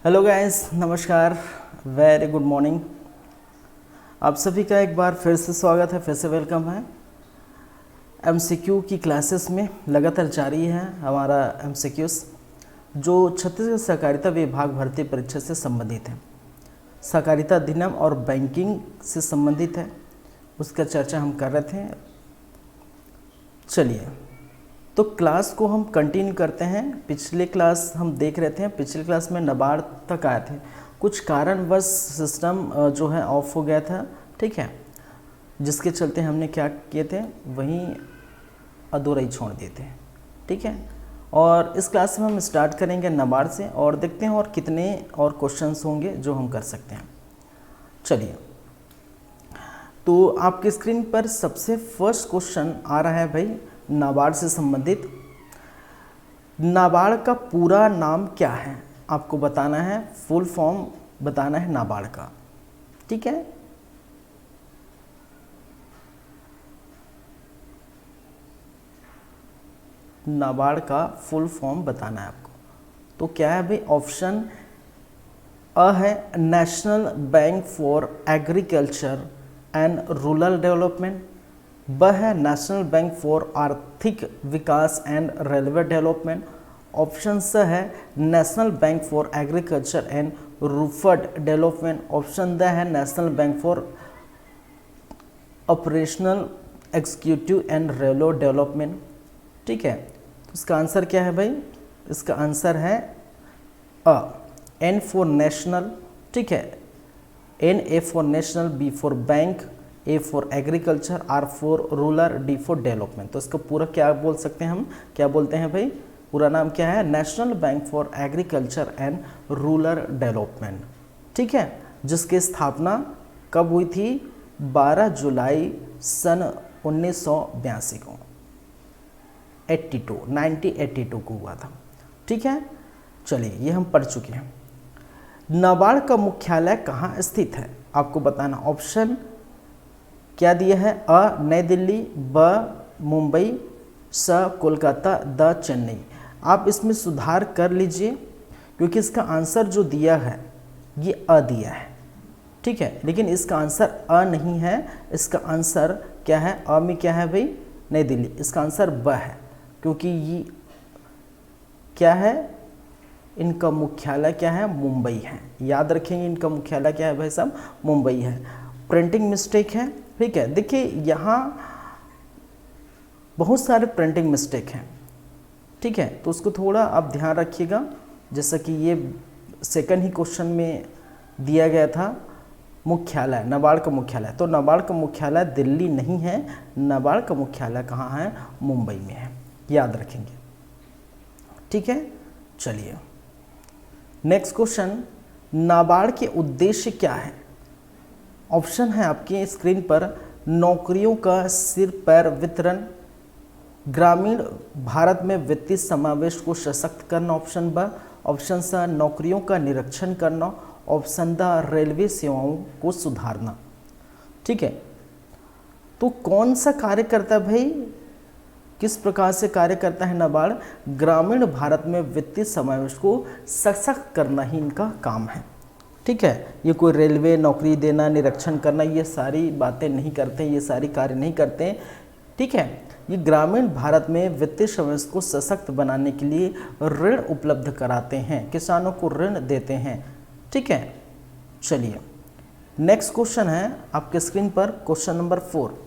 Hello guys, नमस्कार, very good morning. आप सभी का एक बार फिर से स्वागत है, फिर से वेलकम है। एमसीक्यू की क्लासेस में लगातार जारी है हमारा एमसीक्यूज, जो छत्तीसगढ़ सहकारिता विभाग भर्ती परीक्षा से संबंधित है, सहकारिता अधिनियम और बैंकिंग से संबंधित है, उसका चर्चा हम कर रहे थे। चलिए, तो क्लास को हम कंटिन्यू करते हैं। पिछले क्लास हम देख रहे थे, पिछले क्लास में नाबार्ड तक आए थे। कुछ कारणवश सिस्टम जो है ऑफ हो गया था, ठीक है, जिसके चलते हमने क्या किए थे, वहीं अधूरा ही छोड़ दिए थे, ठीक है। और इस क्लास में हम स्टार्ट करेंगे नाबार्ड से और देखते हैं और कितने और क्वेश्चंस होंगे जो हम कर सकते हैं। चलिए, तो आपकी स्क्रीन पर सबसे फर्स्ट क्वेश्चन आ रहा है भाई, नाबार्ड से संबंधित। नाबार्ड का पूरा नाम क्या है आपको बताना है, फुल फॉर्म बताना है नाबार्ड का, ठीक है। नाबार्ड का फुल फॉर्म बताना है आपको। तो क्या है भाई, ऑप्शन अ है national bank for agriculture and rural development, B है नेशनल बैंक फॉर आर्थिक विकास and railway development, option C है national bank for agriculture and reformed development, option D है national bank for operational executive and railway development, ठीक है। तो इसका answer क्या है भाई, इसका आंसर है अ, एन फॉर नेशनल, ठीक है, N A for national, B for bank, A for agriculture, R for rural, D for development. तो इसका पूरा क्या बोल सकते हैं हम, क्या बोलते हैं भाई, पूरा नाम क्या है, national bank for agriculture and rural development, ठीक है, जिसकी स्थापना कब हुई थी, 12 जुलाई सन 1982 को, 1982 को हुआ था, ठीक है। चलिए, ये हम पढ़ चुके हैं। नाबार्ड का मुख्यालय कहाँ स्थित है आपको बताना। ऑप्शन क्या दिया है, अ नई दिल्ली, ब मुंबई, स कोलकाता, द चेन्नई। आप इसमें सुधार कर लीजिए, क्योंकि इसका आंसर जो दिया है ये अ दिया है, ठीक है, लेकिन इसका आंसर अ नहीं है, इसका आंसर क्या है, अ में क्या है भाई, नई दिल्ली, इसका आंसर ब है, क्योंकि ये क्या है, इनका मुख्यालय क्या है, मुंबई है। याद रखेंगे, इनका मुख्यालय क्या है भाई साहब, मुंबई है। प्रिंटिंग मिस्टेक है, ठीक है। देखिए, यहाँ बहुत सारे प्रिंटिंग मिस्टेक हैं, ठीक है, तो उसको थोड़ा आप ध्यान रखिएगा। जैसा कि ये सेकंड ही क्वेश्चन में दिया गया था, मुख्यालय, नाबार्ड का मुख्यालय, तो नाबार्ड का मुख्यालय दिल्ली नहीं है, नाबार्ड का मुख्यालय कहाँ है, मुंबई में है, याद रखेंगे, ठीक है। चलिए, नेक्स्ट क्वेश्चन, नाबार्ड के उद्देश्य क्या है। ऑप्शन है आपकी स्क्रीन पर, नौकरियों का सिर पैर वितरण, ग्रामीण भारत में वित्तीय समावेश को सशक्त करना, ऑप्शन ब, ऑप्शन स नौकरियों का निरीक्षण करना, ऑप्शन द रेलवे सेवाओं को सुधारना, ठीक है। तो कौन सा कार्य करता है भाई, किस प्रकार से कार्य करता है नाबार्ड, ग्रामीण भारत में वित्तीय समावेश को सशक्त करना ही इनका काम है, ठीक है। ये कोई रेलवे नौकरी देना, निरीक्षण करना, ये सारी बातें नहीं करते, ये सारी कार्य नहीं करते, ठीक है। ये ग्रामीण भारत में वित्तीय समावेश को सशक्त बनाने के लिए ऋण उपलब्ध कराते हैं, किसानों को ऋण देते हैं, ठीक है। चलिए, नेक्स्ट क्वेश्चन है आपके स्क्रीन पर, क्वेश्चन नंबर 4।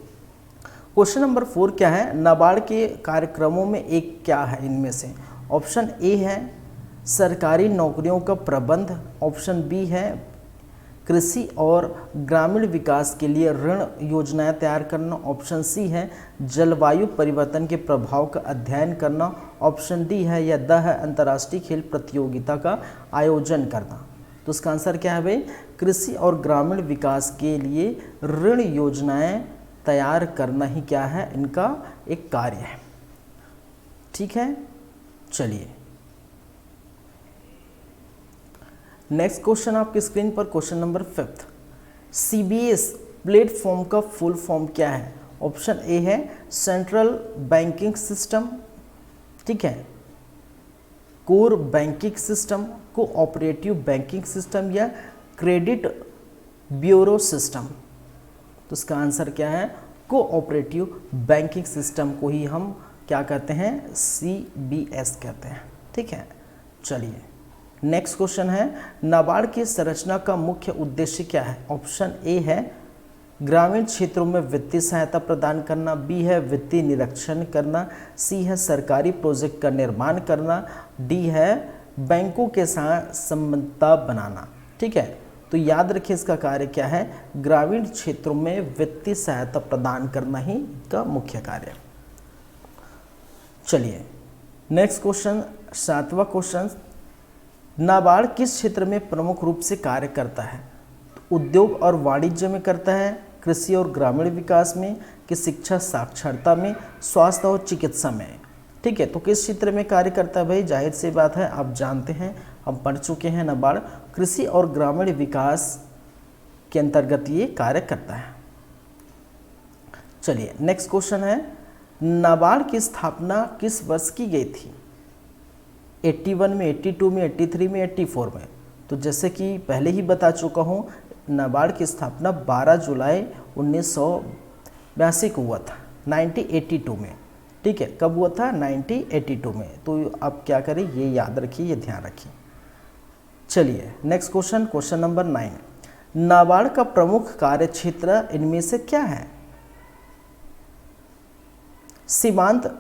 क्वेश्चन नंबर 4 क्या है, नाबार्ड के कार्यक्रमों में एक क्या है इनमें से। ऑप्शन ए है सरकारी नौकरियों का प्रबंध, ऑप्शन बी है कृषि और ग्रामीण विकास के लिए ऋण योजनाएं तैयार करना, ऑप्शन सी है जलवायु परिवर्तन के प्रभाव का अध्ययन करना, ऑप्शन डी है या द है अंतर्राष्ट्रीय खेल प्रतियोगिता का आयोजन करना। तो इसका आंसर क्या है भाई, कृषि और ग्रामीण विकास के लिए ऋण योजनाएं तैयार करना ही क्या है, इनका एक कार्य है, ठीक है। चलिए, नेक्स्ट क्वेश्चन आपकी स्क्रीन पर, क्वेश्चन नंबर 5। सीबीएस प्लेटफॉर्म का फुल फॉर्म क्या है। ऑप्शन ए है सेंट्रल बैंकिंग सिस्टम, ठीक है, core banking system, cooperative banking system या क्रेडिट ब्यूरो सिस्टम? तो इसका आंसर क्या है? कोऑपरेटिव बैंकिंग सिस्टम को ही हम क्या कहते हैं? CBS कहते हैं। ठीक है, चलिए नेक्स्ट क्वेश्चन है, नाबार्ड की संरचना का मुख्य उद्देश्य क्या है? ऑप्शन ए है ग्रामीण क्षेत्रों में वित्तीय सहायता प्रदान करना, बी है वित्तीय निरीक्षण करना, सी है सरकारी प्रोजेक्ट का निर्माण करना, डी है बैंकों के साथ संबद्धता बनाना। ठीक है, तो याद रखिए इसका कार्य क्या है? ग्रामीण क्षेत्रों में वित्तीय सहायता प्रदान करना ही का मुख्य कार्य। चलिए नेक्स्ट क्वेश्चन, 7वां क्वेश्चन, नाबार्ड किस क्षेत्र में प्रमुख रूप से कार्य करता है? उद्योग और वाणिज्य में करता है, कृषि और ग्रामीण विकास में, कि शिक्षा साक्षरता में, स्वास्थ्य और चिकित्सा में? ठीक है, तो किस क्षेत्र में कार्य करता है भाई? जाहिर सी बात है, आप जानते हैं, हम पढ़ चुके हैं, नाबार्ड कृषि और ग्रामीण विकास के अंतर्गत ये कार्य करता है। चलिए नेक्स्ट क्वेश्चन है, नाबार्ड की स्थापना किस वर्ष की गई थी? 81 में, 82 में, 83 में, 84 में? तो जैसे कि पहले ही बता चुका हूँ, नाबार्ड की स्थापना 12 जुलाई 1982 को हुआ था, 1982 में। ठीक है, कब हुआ था? 1982 में। तो आप क्या करें, ये याद रखिए, ये ध्यान रखिए। चलिए next question, question number 9, NABARD का प्रमुख कार्य क्षेत्र इनमें से क्या है? सीमांत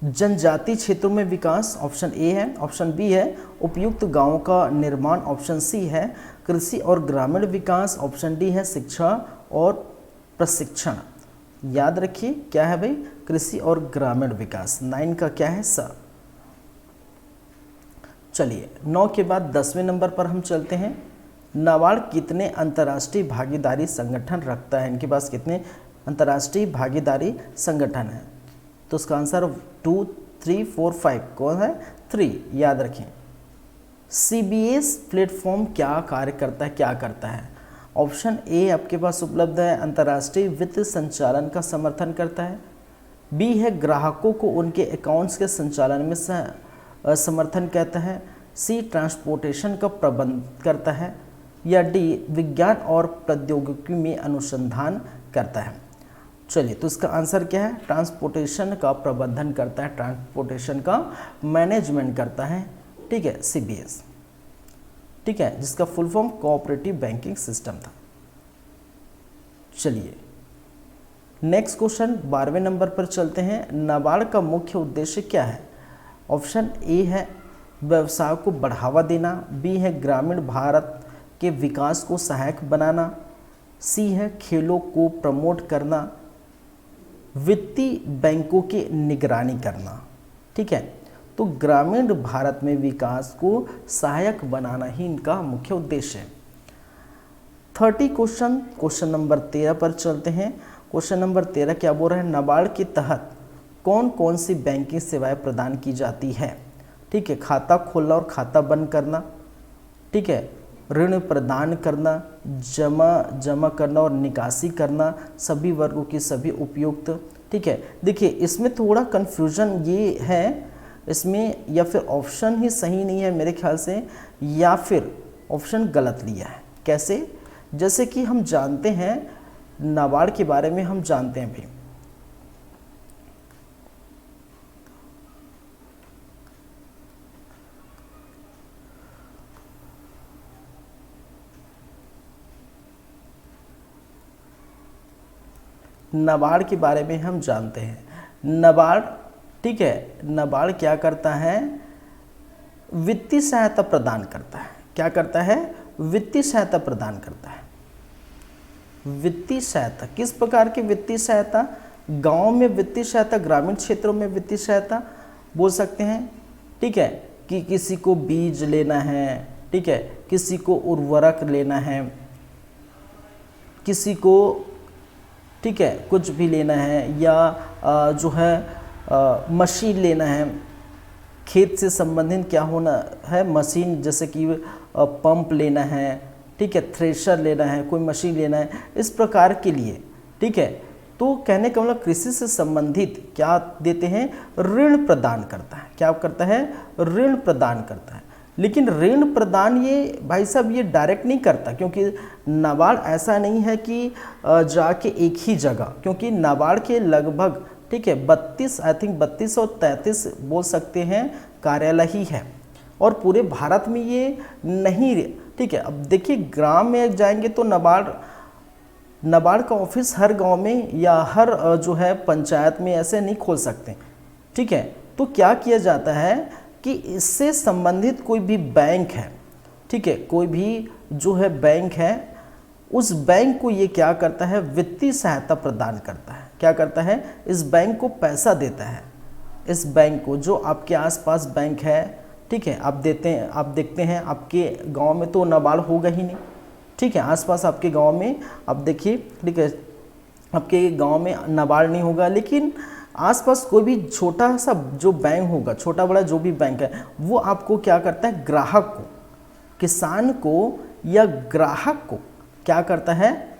जनजाति क्षेत्रों में विकास, ऑप्शन ए है, ऑप्शन बी है उपयुक्त गांवों का निर्माण, ऑप्शन सी है कृषि और ग्रामीण विकास, ऑप्शन डी है शिक्षा और प्रशिक्षण। याद रखिए क्या है भाई? कृषि और ग्रामीण विकास। 9 का क्या है? स। चलिए 9 के बाद 10वें नंबर पर हम चलते हैं, नाबार्ड कितने अंतर्राष्ट्रीय भागीदारी संगठन रखता है? इनके पास कितने अंतर्राष्ट्रीय भागीदारी संगठन है? तो उसका आंसर 2, 3, 4, 5 कौन है? 3। याद रखें। CBS प्लेटफॉर्म क्या कार्य करता है, क्या करता है? ऑप्शन ए आपके पास उपलब्ध है, अंतर्राष्ट्रीय वित्त संचालन का समर्थन करता है, बी है ग्राहकों को उनके अकाउंट्स के संचालन में समर्थन कहता है, सी ट्रांसपोर्टेशन का प्रबंध करता है, या डी विज्ञान और प्रौद्योगिकी में अनुसंधान करता है? चलिए तो इसका आंसर क्या है? ट्रांसपोर्टेशन का प्रबंधन करता है, ट्रांसपोर्टेशन का मैनेजमेंट करता है। ठीक है, CBS। ठीक है, जिसका full form cooperative banking system था। चलिए नेक्स्ट क्वेश्चन 12वें नंबर पर चलते हैं, नाबार्ड का मुख्य उद्देश्य क्या है? ऑप्शन ए है व्यवसाय को बढ़ावा देना, बी है ग्रामीण भारत के विकास को सहायक बनाना, सी है खेलों को प्रमोट करना, वित्तीय बैंकों की निगरानी करना। ठीक है, तो ग्रामीण भारत में विकास को सहायक बनाना ही इनका मुख्य उद्देश्य है। 30 क्वेश्चन नंबर 13 पर चलते हैं। क्वेश्चन नंबर 13 क्या बोल रहा है? नाबार्ड के तहत कौन कौन सी बैंकिंग सेवाएं प्रदान की जाती है? ठीक है, खाता खोलना और खाता बंद करना, ठीक है, ऋण प्रदान करना, जमा करना और निकासी करना, सभी वर्गों की सभी उपयुक्त। ठीक है, देखिए इसमें थोड़ा कन्फ्यूजन ये है, इसमें या फिर ऑप्शन ही सही नहीं है मेरे ख्याल से, या फिर ऑप्शन गलत लिया है। कैसे? जैसे कि हम जानते हैं नाबार्ड के बारे में, हम जानते हैं भी, नाबार्ड के बारे में हम जानते हैं। नाबार्ड, ठीक है, नाबार्ड क्या करता है? वित्तीय सहायता प्रदान करता है। क्या करता है? वित्तीय सहायता प्रदान करता है। वित्तीय सहायता, किस प्रकार की वित्तीय सहायता? गांव में वित्तीय सहायता, ग्रामीण क्षेत्रों में वित्तीय सहायता बोल सकते हैं। ठीक है, कि किसी को बीज लेना है, ठीक है, किसी को उर्वरक लेना है, किसी को, ठीक है, कुछ भी लेना है, या जो है मशीन लेना है, खेत से संबंधित क्या होना है, मशीन, जैसे कि पंप लेना है, ठीक है, थ्रेशर लेना है, कोई मशीन लेना है, इस प्रकार के लिए। ठीक है, तो कहने का मतलब कृषि से संबंधित क्या देते हैं, ऋण प्रदान करता है। क्या करता है, ऋण प्रदान करता है। लेकिन ऋण प्रदान ये भाई साहब ये डायरेक्ट नहीं करता, क्योंकि नाबार्ड ऐसा नहीं है कि जाके एक ही जगह, क्योंकि नाबार्ड के लगभग ठीक है 32 आई थिंक 32 और 33 बोल सकते हैं कार्यालय ही है, और पूरे भारत में ये नहीं ठीक है। अब देखिए ग्राम में जाएंगे तो नाबार्ड का ऑफिस हर गांव में या हर जो है पंचायत में ऐसे नहीं खोल सकते, ठीक है। तो क्या किया जाता है कि इससे संबंधित कोई भी बैंक है, ठीक है, कोई भी जो है बैंक है, उस बैंक को ये क्या करता है, वित्तीय सहायता प्रदान करता है। क्या करता है, इस बैंक को पैसा देता है। इस बैंक को, जो आपके आसपास बैंक है, ठीक है, आप देखते हैं आपके गांव में तो नाबार्ड होगा ही नहीं, ठीक है, आसपास आपके गांव में आप देखिए, ठीक है, आपके गांव में नाबार्ड नहीं होगा, लेकिन आसपास कोई भी छोटा सा जो बैंक होगा, छोटा बड़ा जो भी बैंक है, वो आपको क्या करता है, ग्राहक को, किसान को या ग्राहक को क्या करता है,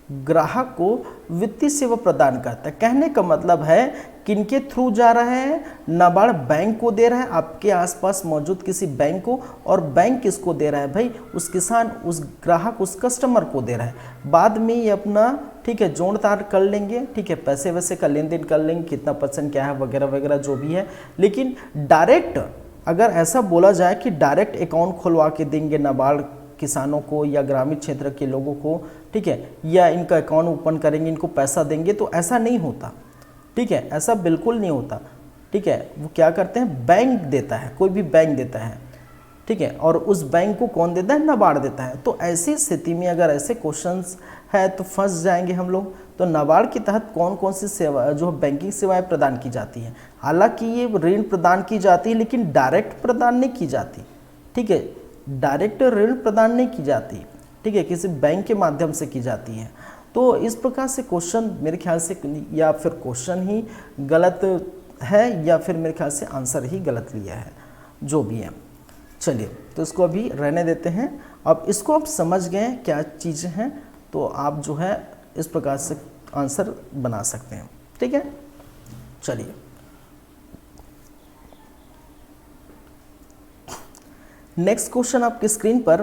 ग्राहक को वित्तीय सेवा प्रदान करता है। कहने का मतलब है किनके थ्रू जा रहा है, नाबार्ड बैंक को दे रहा है, आपके आसपास मौजूद किसी बैंक को, और बैंक किसको दे रहा है भाई, उस किसान, उस ग्राहक, उस कस्टमर को दे रहा है। बाद में ये अपना ठीक है जोड़ ताड़ कर लेंगे, ठीक है, पैसे वैसे का लेन देन कर लेंगे, कितना परसेंट क्या है वगैरह वगैरह जो भी है। लेकिन डायरेक्ट अगर ऐसा बोला जाए कि डायरेक्ट अकाउंट खुलवा के देंगे नाबार्ड किसानों को या ग्रामीण क्षेत्र के लोगों को, ठीक है, या इनका अकाउंट ओपन करेंगे, इनको पैसा देंगे, तो ऐसा नहीं होता, ठीक है, ऐसा बिल्कुल नहीं होता, ठीक है। वो क्या करते हैं, बैंक देता है, कोई भी बैंक देता है, ठीक है, और उस बैंक को कौन देता है, नाबार्ड देता है। तो ऐसी स्थिति में अगर ऐसे क्वेश्चंस है तो फंस जाएंगे हम लोग। तो नाबार्ड के तहत कौन कौन सी सेवा जो बैंकिंग सेवाएं प्रदान की जाती हैं, हालांकि ये ऋण प्रदान की जाती है, लेकिन डायरेक्ट प्रदान नहीं की जाती, ठीक है, डायरेक्ट ऋण प्रदान नहीं की जाती, ठीक है, किसी बैंक के माध्यम से की जाती है। तो इस प्रकार से क्वेश्चन मेरे ख्याल से, या फिर क्वेश्चन ही गलत है या फिर मेरे ख्याल से आंसर ही गलत लिया है, जो भी है। चलिए, तो इसको अभी रहने देते हैं। अब इसको आप समझ गए क्या चीज़ें हैं, तो आप जो है इस प्रकार से आंसर बना सकते हैं, ठीक है। चलिए, नेक्स्ट क्वेश्चन आपकी स्क्रीन पर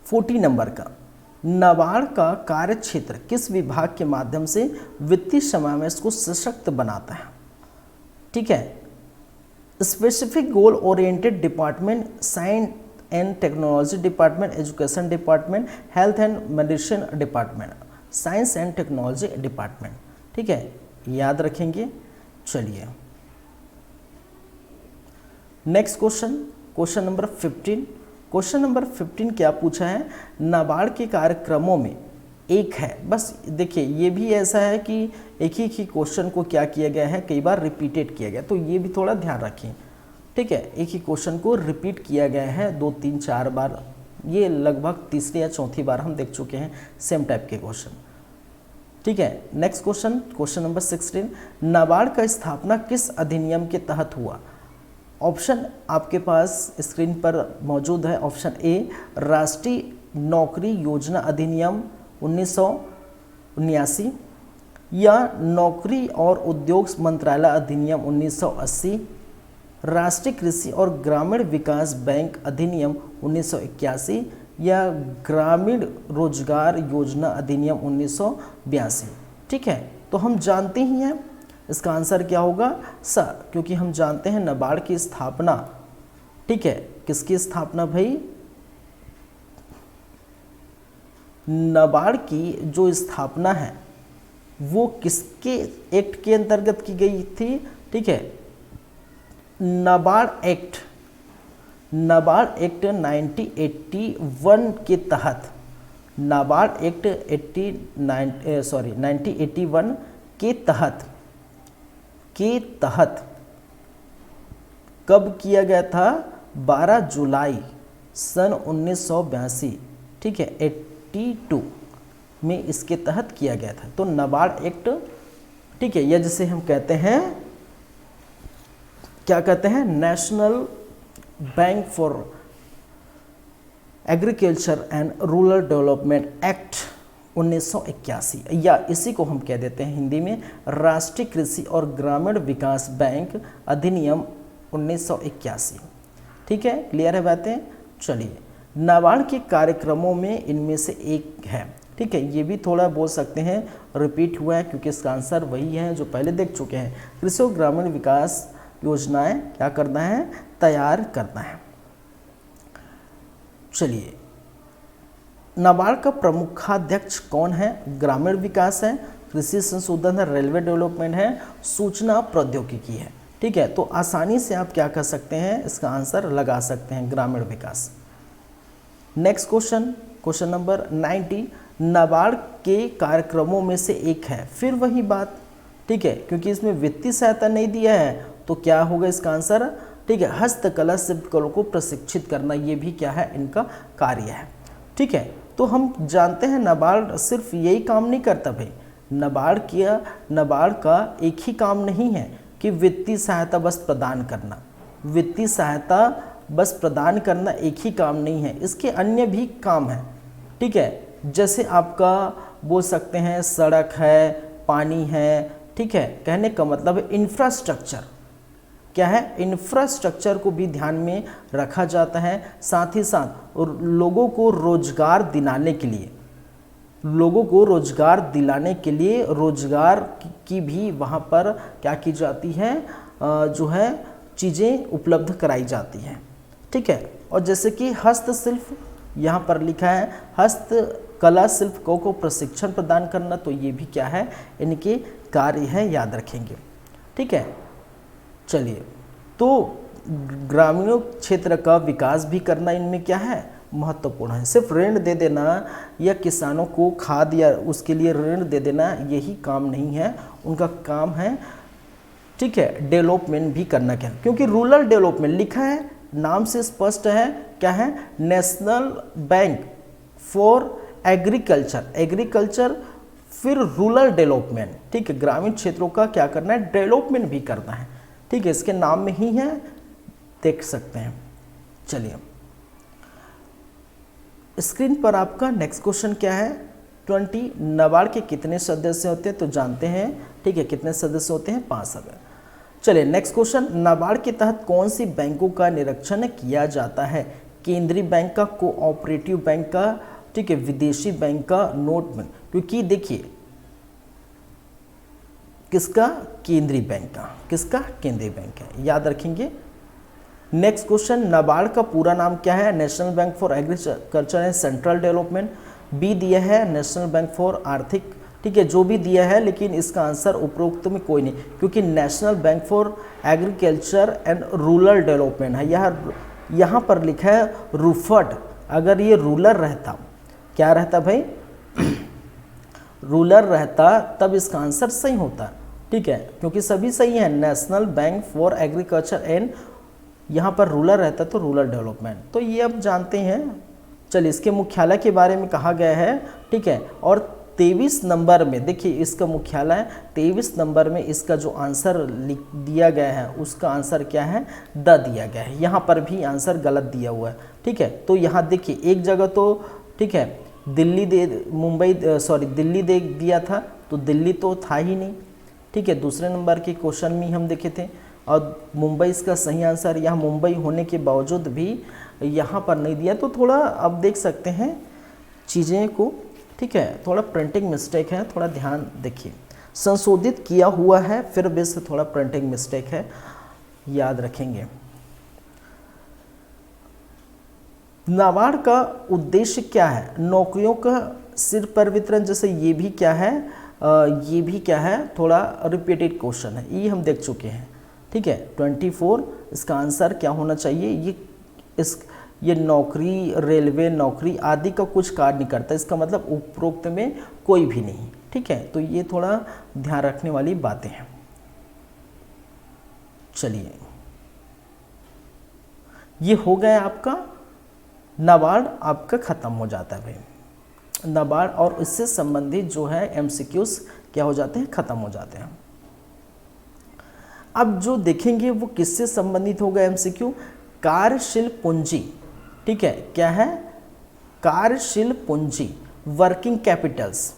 40 नंबर का, नाबार्ड का कार्य क्षेत्र किस विभाग के माध्यम से वित्तीय समावेश को सशक्त बनाता है, ठीक है। Specific goal oriented department, science and technology department, education department, health and medicine department, science and technology department, ठीक है, याद रखेंगे। चलिए, next question, question number 15। Question number 15 क्या पूछा है, नाबार्ड के कार्यक्रमों में एक है, बस देखिए ये भी ऐसा है कि एक ही क्वेश्चन को क्या किया गया है, कई बार रिपीटेड किया गया, तो ये भी थोड़ा ध्यान रखें, ठीक है। एक ही क्वेश्चन को रिपीट किया गया है 2, 3, 4 बार, ये लगभग तीसरी या चौथी बार हम देख चुके हैं सेम टाइप के क्वेश्चन, ठीक है। Next question, question number 16, NABARD का स्थापना किस अधिनियम के तहत हुआ। ऑप्शन आपके पास स्क्रीन पर मौजूद है। ऑप्शन ए, राष्ट्रीय नौकरी योजना अधिनियम 1979, या नौकरी और उद्योग मंत्रालय अधिनियम 1980, राष्ट्रीय कृषि और ग्रामीण विकास बैंक अधिनियम 1981, या ग्रामीण रोजगार योजना अधिनियम 1982, ठीक है। तो हम जानते ही हैं इसका आंसर क्या होगा, स, क्योंकि हम जानते हैं नाबार्ड की स्थापना, ठीक है, किसकी स्थापना भाई, नाबार्ड की जो स्थापना है वो किसके एक्ट के अंतर्गत की गई थी, ठीक है, नाबार्ड एक्ट 1981 के तहत, नाबार्ड एक्ट 1981 के तहत कब किया गया था, 12 जुलाई सन 1982, ठीक है, 82 में इसके तहत किया गया था। तो नाबार्ड एक्ट, ठीक है, या जिसे हम कहते हैं, क्या कहते हैं, national bank for agriculture and rural development act 1981, या इसी को हम कह देते हैं हिंदी में राष्ट्रीय कृषि और ग्रामीण विकास बैंक अधिनियम 1981। ठीक है, क्लियर है बातें। चलिए, नाबार्ड के कार्यक्रमों में इनमें से एक है। ठीक है, ये भी थोड़ा बोल सकते हैं रिपीट हुआ है क्योंकि इसका आंसर वही है जो पहले देख चुके हैं। कृषि और ग्रामीण विकास योजनाएं क्या करना है, तैयार करना है। चलिए, नाबार्ड का प्रमुखाध्यक्ष कौन है? ग्रामीण विकास है, कृषि संशोधन है, रेलवे डेवलपमेंट है, सूचना प्रौद्योगिकी है। ठीक है, तो आसानी से आप क्या कर सकते हैं, इसका आंसर लगा सकते हैं, ग्रामीण विकास। Next question, question number 90, NABARD के कार्यक्रमों में से एक है, फिर वही बात। ठीक है, क्योंकि इसमें वित्तीय सहायता नहीं दिया है तो क्या होगा इसका आंसर? ठीक है, हस्तकला शिल्पकला को प्रशिक्षित करना, ये भी क्या है, इनका कार्य है। ठीक है, तो हम जानते हैं नाबार्ड सिर्फ यही काम नहीं करता भाई। नाबार्ड का एक ही काम नहीं है कि वित्तीय सहायता बस प्रदान करना। वित्तीय सहायता बस प्रदान करना एक ही काम नहीं है, इसके अन्य भी काम हैं। ठीक है, जैसे आपका बोल सकते हैं सड़क है, पानी है। ठीक है, कहने का मतलब है इंफ्रास्ट्रक्चर क्या है, इंफ्रास्ट्रक्चर को भी ध्यान में रखा जाता है। साथ ही साथ लोगों को रोजगार दिलाने के लिए, रोजगार की भी वहाँ पर क्या की जाती है, जो है चीज़ें उपलब्ध कराई जाती हैं। ठीक है, और जैसे कि हस्तशिल्प यहाँ पर लिखा है, हस्तकला शिल्पकों को प्रशिक्षण प्रदान करना, तो ये भी क्या है, इनके कार्य है, याद रखेंगे। ठीक है, चलिए, तो ग्रामीण क्षेत्र का विकास भी करना इनमें क्या है, महत्वपूर्ण है। सिर्फ ऋण दे देना या किसानों को खाद या उसके लिए ऋण दे देना यही काम नहीं है, उनका काम है, ठीक है, डेवलपमेंट भी करना क्या, क्योंकि रूरल डेवलपमेंट लिखा है, नाम से स्पष्ट है, क्या है, नेशनल बैंक फॉर एग्रीकल्चर, फिर रूरल डेवलपमेंट। ठीक है, ग्रामीण क्षेत्रों का क्या करना है, डेवलपमेंट भी करना है। ठीक है, इसके नाम में ही है, देख सकते हैं। चलिए, स्क्रीन पर आपका नेक्स्ट क्वेश्चन क्या है, 20, नाबार्ड के कितने सदस्य होते हैं, तो जानते हैं। ठीक है, कितने सदस्य होते हैं, 5 सदस्य। चलिए, नेक्स्ट क्वेश्चन, नाबार्ड के तहत कौन सी बैंकों का निरीक्षण किया जाता है? केंद्रीय बैंक का, कोऑपरेटिव बैंक का, ठीक है, विदेशी बैंक का, नोट बैंक। क्योंकि देखिए, किसका, केंद्रीय बैंक का, किसका, केंद्रीय बैंक है, याद रखेंगे। नेक्स्ट क्वेश्चन, नाबार्ड का पूरा नाम क्या है? National bank for agriculture and central development. B दिया है नेशनल बैंक फॉर आर्थिक। ठीक है, जो भी दिया है, लेकिन इसका आंसर उपरोक्त में कोई नहीं, क्योंकि national bank for agriculture and rural development है। यहाँ पर लिखा है रूफर्ड। अगर ये रूरल रहता, क्या रहता भाई, रूरल रहता, तब इसका आंसर सही होता। ठीक है, क्योंकि सभी सही है, national bank for agriculture and, यहाँ पर रूरल रहता तो रूरल डेवलपमेंट, तो ये अब जानते हैं। चलिए, इसके मुख्यालय के बारे में कहा गया है। ठीक है, और 23 नंबर में देखिए इसका मुख्यालय, 23 नंबर में इसका जो आंसर लिख दिया गया है, उसका आंसर क्या है, द दिया गया है। यहाँ पर भी आंसर गलत दिया हुआ है। ठीक है, तो यहाँ देखिए एक जगह तो, ठीक है, दिल्ली दे दिया था, तो दिल्ली तो था ही नहीं। ठीक है, दूसरे नंबर के क्वेश्चन में हम देखे थे, और मुंबई इसका सही आंसर, यहाँ मुंबई होने के बावजूद भी यहाँ पर नहीं दिया, तो थोड़ा अब देख सकते हैं चीज़ें को। ठीक है, थोड़ा प्रिंटिंग मिस्टेक है, थोड़ा ध्यान देखिए, संशोधित किया हुआ है, फिर भी से थोड़ा प्रिंटिंग मिस्टेक है, याद रखेंगे। नाबार्ड का उद्देश्य क्या है? नौकरियों का सिर पर वितरण, जैसे ये भी क्या है, ये भी क्या है, थोड़ा रिपीटेड क्वेश्चन है, ये हम देख चुके हैं। ठीक है, 24 इसका आंसर क्या होना चाहिए, ये नौकरी, रेलवे नौकरी आदि का कुछ कार्य नहीं करता, इसका मतलब उपरोक्त में कोई भी नहीं। ठीक है, तो ये थोड़ा ध्यान रखने वाली बातें हैं। चलिए, ये हो गया आपका नाबार्ड, आपका खत्म हो जाता है भाई नाबार्ड, और इससे संबंधित जो है एमसीक्यूज क्या हो जाते हैं, खत्म हो जाते हैं। अब जो देखेंगे वो किससे संबंधित होगा एमसीक्यू, कार्यशील पूंजी। ठीक है, क्या है, कार्यशील पूंजी। वर्किंग कैपिटल्स,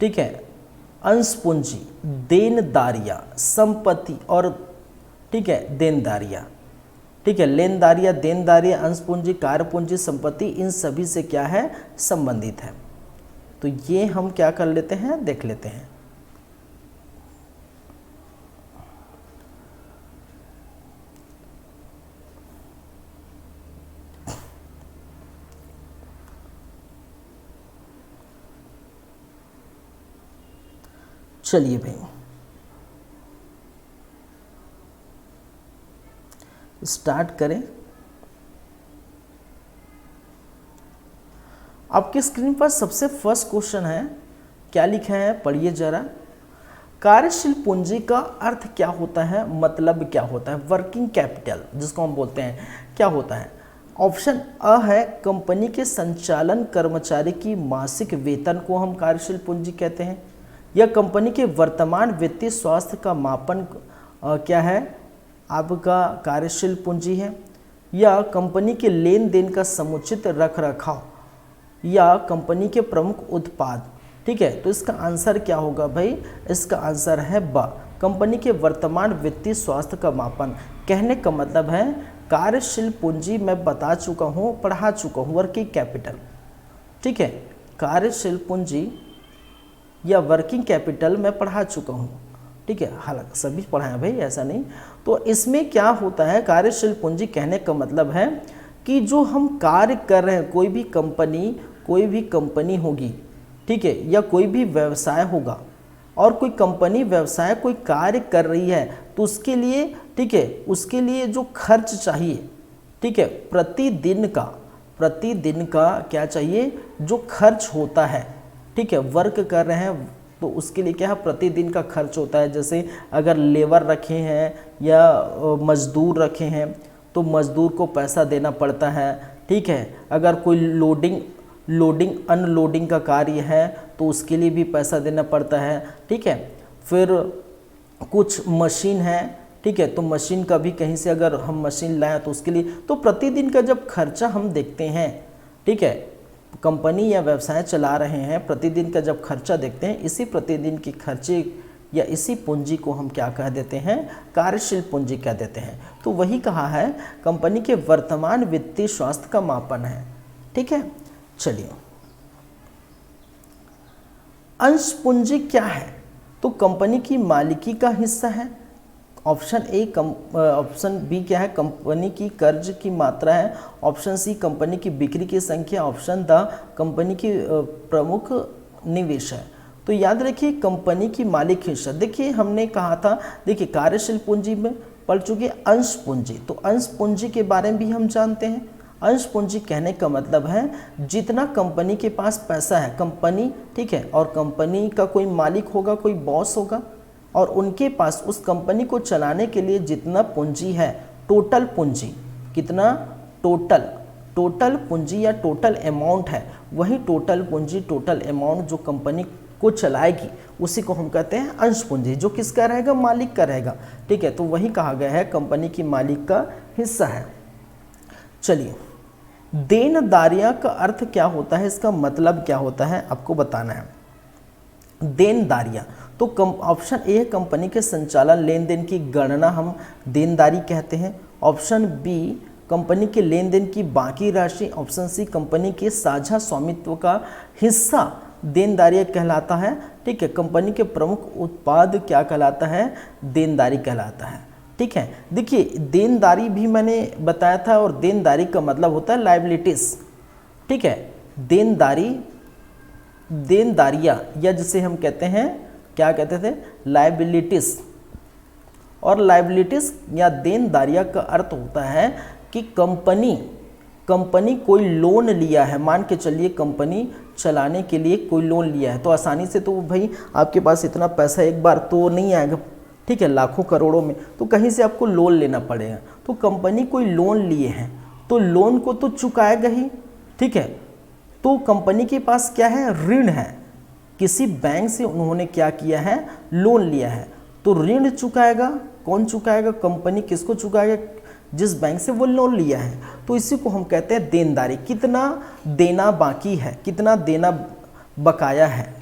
ठीक है, अंश पूंजी, देनदारियां, संपत्ति और ठीक है देनदारियां, ठीक है, लेनदारियां, देनदारियां, अंश पूंजी, कार्य पूंजी, संपत्ति, इन सभी से क्या है संबंधित है। तो ये हम क्या कर लेते हैं, देख लेते हैं। चलिए भाई स्टार्ट करें। आपकी स्क्रीन पर सबसे फर्स्ट क्वेश्चन है, क्या लिखा है पढ़िए जरा। कार्यशील पूंजी का अर्थ क्या होता है, मतलब क्या होता है, वर्किंग कैपिटल जिसको हम बोलते हैं क्या होता है। ऑप्शन अ है कंपनी के संचालन कर्मचारी की मासिक वेतन को हम कार्यशील पूंजी कहते हैं। यह कंपनी के वर्तमान वित्तीय स्वास्थ्य का मापन क्या है, आपका कार्यशील पूंजी है। या कंपनी के लेन देन का समुचित रख रखाव, या कंपनी के प्रमुख उत्पाद, ठीक है। तो इसका आंसर क्या होगा भाई, इसका आंसर है ब, कंपनी के वर्तमान वित्तीय स्वास्थ्य का मापन। कहने का मतलब है कार्यशील पूंजी मैं बता चुका हूँ, पढ़ा चुका हूँ, वर्किंग कैपिटल, ठीक है। कार्यशील पूंजी या वर्किंग कैपिटल मैं पढ़ा चुका हूँ, ठीक है, हालांकि सभी पढ़ाए भाई, ऐसा नहीं। तो इसमें क्या होता है, कार्यशील पूंजी कहने का मतलब है कि जो हम कार्य कर रहे हैं, कोई भी कंपनी होगी, ठीक है, या कोई भी व्यवसाय होगा, और कोई कंपनी व्यवसाय कोई कार्य कर रही है तो उसके लिए, ठीक है, उसके लिए जो खर्च चाहिए, ठीक है, प्रतिदिन का क्या चाहिए, जो खर्च होता है, ठीक है, वर्क कर रहे हैं तो उसके लिए क्या है, प्रतिदिन का खर्च होता है। जैसे अगर लेबर रखे हैं या मजदूर रखे हैं तो मजदूर को पैसा देना पड़ता है, ठीक है। अगर कोई लोडिंग अनलोडिंग का कार्य है तो उसके लिए भी पैसा देना पड़ता है, ठीक है। फिर कुछ मशीन है, ठीक है, तो मशीन का भी कहीं से अगर हम मशीन लाएं तो उसके लिए, तो प्रतिदिन का जब खर्चा हम देखते हैं, ठीक है, कंपनी या व्यवसाय चला रहे हैं, प्रतिदिन का जब खर्चा देखते हैं, इसी प्रतिदिन के खर्चे या इसी पूंजी को हम क्या कह देते हैं, कार्यशील पूंजी कह देते हैं। तो वही कहा है कंपनी के वर्तमान वित्तीय स्वास्थ्य का मापन है, ठीक है। चलिए, अंश पूंजी क्या है, तो कंपनी की मालिकी का हिस्सा है। ऑप्शन ए ऑप्शन बी क्या है, कंपनी की कर्ज की मात्रा है। ऑप्शन सी कंपनी की बिक्री की संख्या। ऑप्शन द कंपनी की प्रमुख निवेश है। तो याद रखिए कंपनी की मालिक हिस्सा। देखिए हमने कहा था, देखिए कार्यशील पूंजी में पढ़ चुके अंश पूंजी, तो अंश पूंजी के बारे में भी हम जानते हैं। अंश पूंजी कहने का मतलब है जितना कंपनी के पास पैसा है, कंपनी, ठीक है, और कंपनी का कोई मालिक होगा, कोई बॉस होगा, और उनके पास उस कंपनी को चलाने के लिए जितना पूंजी है, टोटल पूंजी कितना, टोटल पूंजी या टोटल अमाउंट है, वही टोटल पूंजी, टोटल अमाउंट जो कंपनी को चलाएगी उसी को हम कहते हैं अंश पूंजी, जो किसका रहेगा, मालिक का रहेगा, ठीक है। तो वही कहा गया है कंपनी की मालिक का हिस्सा है। चलिए, देनदारियां का अर्थ क्या होता है, इसका मतलब क्या होता है आपको बताना है। देनदारियां, तो ऑप्शन ए है कंपनी के संचालन लेन देन की गणना हम देनदारी कहते हैं। ऑप्शन बी कंपनी के लेन देन की बाकी राशि। ऑप्शन सी कंपनी के साझा स्वामित्व का हिस्सा देनदारी कहलाता है, ठीक है। कंपनी के प्रमुख उत्पाद क्या कहलाता है, देनदारी कहलाता है, ठीक है। देखिए देनदारी भी मैंने बताया था, और देनदारी का मतलब होता है लायबिलिटीज, ठीक है। देनदारियां या जिसे हम कहते हैं, क्या कहते थे, लायबिलिटीज। और लायबिलिटीज या देनदारियां का अर्थ होता है कि कंपनी कोई लोन लिया है, मान के चलिए कंपनी चलाने के लिए कोई लोन लिया है, तो आसानी से तो भाई आपके पास इतना पैसा एक बार तो नहीं आएगा, ठीक है, लाखों करोड़ों में, तो कहीं से आपको लोन लेना पड़ेगा। तो कंपनी कोई लोन लिए हैं तो लोन को तो चुकाएगा ही, ठीक है। तो कंपनी के पास क्या है, ऋण है, किसी बैंक से उन्होंने क्या किया है, लोन लिया है, तो ऋण चुकाएगा। कौन चुकाएगा, कंपनी किसको चुकाएगा, जिस बैंक से वो लोन लिया है, तो इसी को हम कहते हैं देनदारी। कितना देना बाकी है, कितना देना बकाया है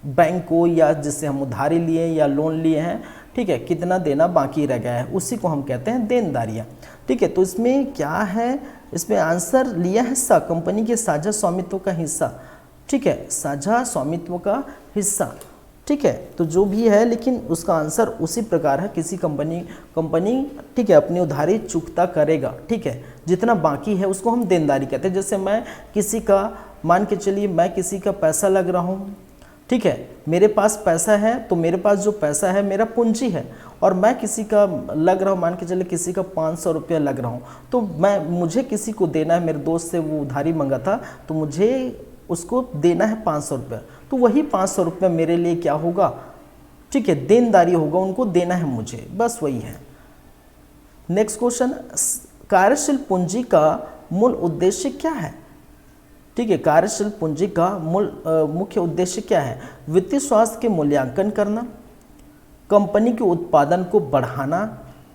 बैंक को, या जिससे हम उधारी लिए या लोन लिए हैं, ठीक है, कितना देना बाकी रह गया है, उसी को हम कहते हैं देनदारियाँ। ठीक है, तो इसमें क्या है, इसमें आंसर लिया हिस्सा, कंपनी के साझा स्वामित्व का हिस्सा। ठीक है, साझा स्वामित्व का हिस्सा। ठीक है, तो जो भी है, लेकिन उसका आंसर उसी प्रकार है, किसी कंपनी ठीक है अपनी उधारी चुकता करेगा। ठीक है, जितना बाकी है उसको हम देनदारी कहते हैं। जैसे मैं किसी का, मान के चलिए मैं किसी का पैसा लग रहा हूँ, ठीक है, मेरे पास पैसा है, तो मेरे पास जो पैसा है मेरा पूंजी है, और मैं किसी का लग रहा हूँ, मान के चलिए किसी का 500 रुपया लग रहा हूँ, तो मुझे किसी को देना है, मेरे दोस्त से वो उधारी मंगा था, तो मुझे उसको देना है 500 रुपया, तो वही 500 रुपया मेरे लिए क्या होगा, ठीक है, देनदारी होगा, उनको देना है मुझे, बस वही है। नेक्स्ट क्वेश्चन, कार्यशील पूंजी का मूल उद्देश्य क्या है? ठीक है, कार्यशील पूंजी का मुख्य उद्देश्य क्या है? वित्तीय स्वास्थ्य के मूल्यांकन करना, कंपनी के उत्पादन को बढ़ाना,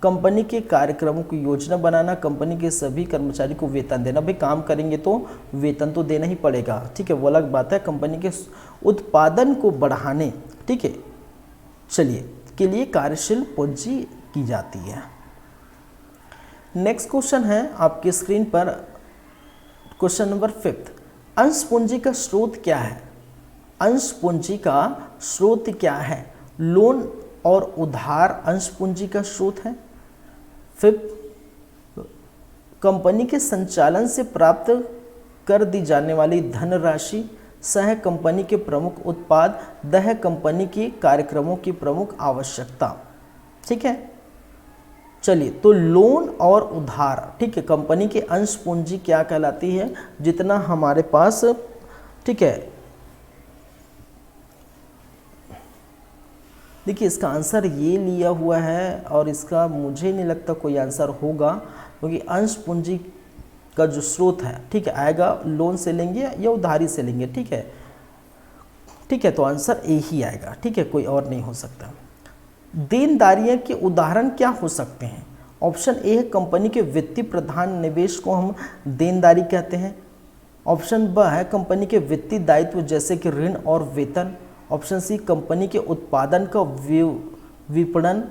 कंपनी के कार्यक्रमों की योजना बनाना, कंपनी के सभी कर्मचारी को वेतन देना। भाई काम करेंगे तो वेतन तो देना ही पड़ेगा, ठीक है, वो अलग बात है। कंपनी के उत्पादन को बढ़ाने, ठीक है, चलिए, के लिए कार्यशील पूंजी की जाती है। नेक्स्ट क्वेश्चन है आपकी स्क्रीन पर, क्वेश्चन नंबर 5, अंश पूंजी का स्रोत क्या है? अंश पूंजी का स्रोत क्या है? लोन और उधार अंश पूंजी का स्रोत है। 5, कंपनी के संचालन से प्राप्त कर दी जाने वाली धनराशि, सह कंपनी के प्रमुख उत्पाद, दह कंपनी के कार्यक्रमों की प्रमुख आवश्यकता। ठीक है, चलिए, तो लोन और उधार, ठीक है, कंपनी के अंश पूंजी क्या कहलाती है? जितना हमारे पास, ठीक है, देखिए इसका आंसर ये लिया हुआ है, और इसका मुझे नहीं लगता कोई आंसर होगा, क्योंकि अंश पूंजी का जो स्रोत है, ठीक है, आएगा लोन से लेंगे या उधारी से लेंगे। ठीक है, ठीक है, तो आंसर ए ही आएगा। ठीक है, कोई और नहीं हो सकता। देनदारियां के उदाहरण क्या हो सकते हैं? ऑप्शन ए है कंपनी के वित्तीय प्रधान निवेश को हम देनदारी कहते हैं। ऑप्शन ब है कंपनी के वित्तीय दायित्व जैसे कि ऋण और वेतन। ऑप्शन सी कंपनी के उत्पादन का विपणन,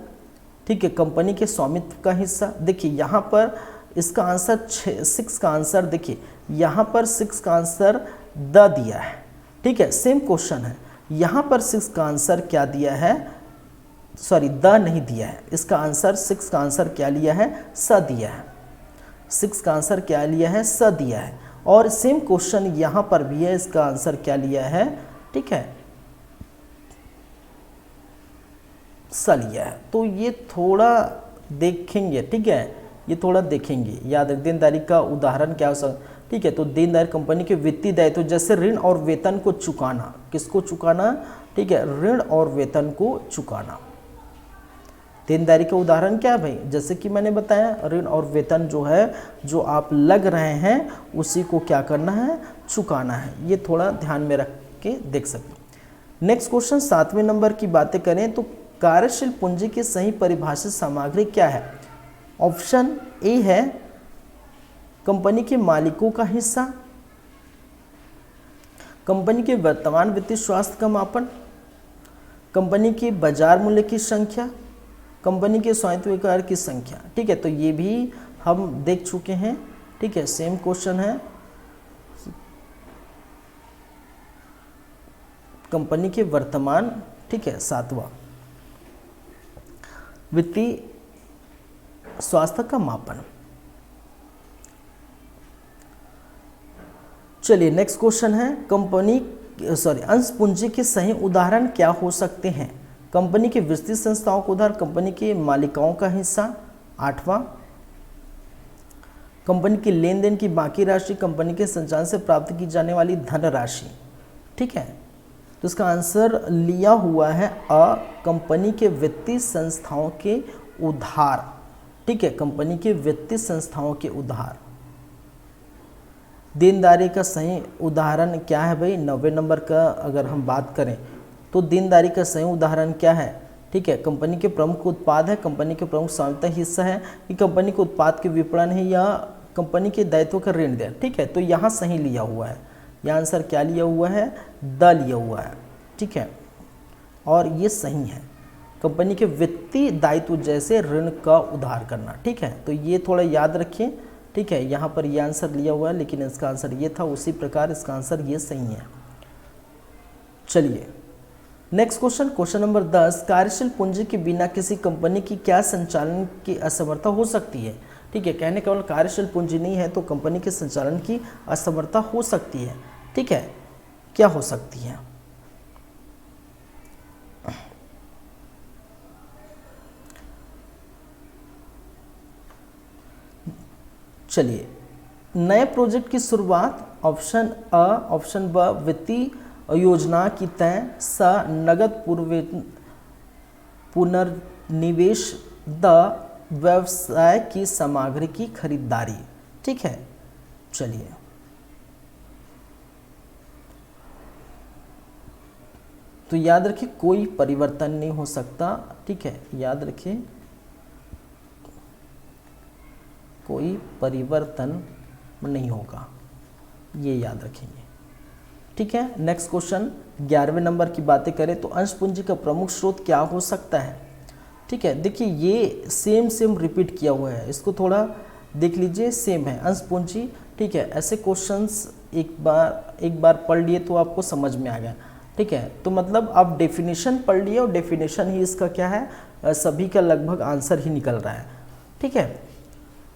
ठीक है, कंपनी के स्वामित्व का हिस्सा। देखिए यहाँ पर इसका आंसर 6 का आंसर, देखिए यहाँ पर 6 का आंसर द दिया है। ठीक है, सेम क्वेश्चन है, यहाँ पर 6 का आंसर क्या दिया है, सॉरी द नहीं दिया है, इसका आंसर 6 का आंसर क्या लिया है, स दिया है। 6 का आंसर क्या लिया है, स दिया है। और सेम क्वेश्चन यहाँ पर भी है, इसका आंसर क्या लिया है, ठीक है, स लिया है। तो ये थोड़ा देखेंगे, ठीक है, ये थोड़ा देखेंगे, याद रख, देनदारी का उदाहरण क्या हो सकता, ठीक है, तो देनदार कंपनी के वित्तीय दायित्व जैसे ऋण और वेतन को चुकाना। किसको चुकाना, ठीक है, ऋण और वेतन को चुकाना। देनदारी का उदाहरण क्या है भाई, जैसे कि मैंने बताया, ऋण और वेतन जो है, जो आप लग रहे हैं, उसी को क्या करना है, चुकाना है। ये थोड़ा ध्यान में रख के देख सकते हैं। नेक्स्ट क्वेश्चन 7वें नंबर की बातें करें तो कार्यशील पूंजी की सही परिभाषित सामग्री क्या है? ऑप्शन ए है कंपनी के मालिकों का हिस्सा, कंपनी के वर्तमान वित्तीय स्वास्थ्य का मापन, कंपनी के बाजार मूल्य की संख्या, कंपनी के स्वामित्व अधिकार की संख्या। ठीक है, तो ये भी हम देख चुके हैं। ठीक है, सेम क्वेश्चन है, कंपनी के वर्तमान, ठीक है, 7वां वित्तीय स्वास्थ्य का मापन। चलिए नेक्स्ट क्वेश्चन है, अंश पूंजी के सही उदाहरण क्या हो सकते हैं? कंपनी के वित्तीय संस्थाओं को उधार, कंपनी के मालिकाओं का हिस्सा, 8वां, कंपनी की लेन देन की बाकी राशि, कंपनी के संचालन से प्राप्त की जाने वाली धनराशि। ठीक है, तो इसका आंसर लिया हुआ है अ, कंपनी के वित्तीय संस्थाओं के उधार। ठीक है, कंपनी के वित्तीय संस्थाओं के उधार। देनदारी का सही उदाहरण क्या है भाई? 90 नंबर का अगर हम बात करें तो देनदारी का सही उदाहरण क्या है? ठीक है, कंपनी के प्रमुख उत्पाद है, कंपनी के प्रमुख स्वामित्व हिस्सा है, कि कंपनी के उत्पाद के विपणन है, या कंपनी के दायित्व का ऋण देना। ठीक है, तो यहाँ सही लिया हुआ है, यह आंसर क्या लिया हुआ है, द लिया हुआ है। ठीक है, और ये सही है, कंपनी के वित्तीय दायित्व जैसे ऋण का उधार करना। ठीक है, तो ये थोड़ा याद रखिए। ठीक है, यहाँ पर ये आंसर लिया हुआ है, लेकिन इसका आंसर ये था, उसी प्रकार इसका आंसर ये सही है। चलिए नेक्स्ट क्वेश्चन, क्वेश्चन नंबर 10, कार्यशील पूंजी के बिना किसी कंपनी की क्या संचालन की असमर्थता हो सकती है। ठीक है, कहने का मतलब कार्यशील पूंजी नहीं है तो कंपनी के संचालन की असमर्थता हो सकती है। ठीक है, क्या हो सकती है? चलिए, नए प्रोजेक्ट की शुरुआत, ऑप्शन अ, ऑप्शन ब, वित्तीय योजना की तय, स, नगद पुनर्निवेश, द, व्यवसाय की सामग्री की खरीदारी। ठीक है, चलिए तो याद रखिए कोई परिवर्तन नहीं हो सकता। ठीक है, याद रखिए कोई परिवर्तन नहीं होगा, ये याद रखेंगे। ठीक है, नेक्स्ट क्वेश्चन 11वें नंबर की बातें करें तो अंश पूंजी का प्रमुख स्रोत क्या हो सकता है। ठीक है, देखिए ये सेम रिपीट किया हुआ है, इसको थोड़ा देख लीजिए, सेम है अंश पूंजी। ठीक है, ऐसे क्वेश्चंस एक बार पढ़ लिए तो आपको समझ में आ गया। ठीक है, तो मतलब आप डेफिनेशन पढ़ लिए और डेफिनेशन ही इसका क्या है, सभी का लगभग आंसर ही निकल रहा है। ठीक है,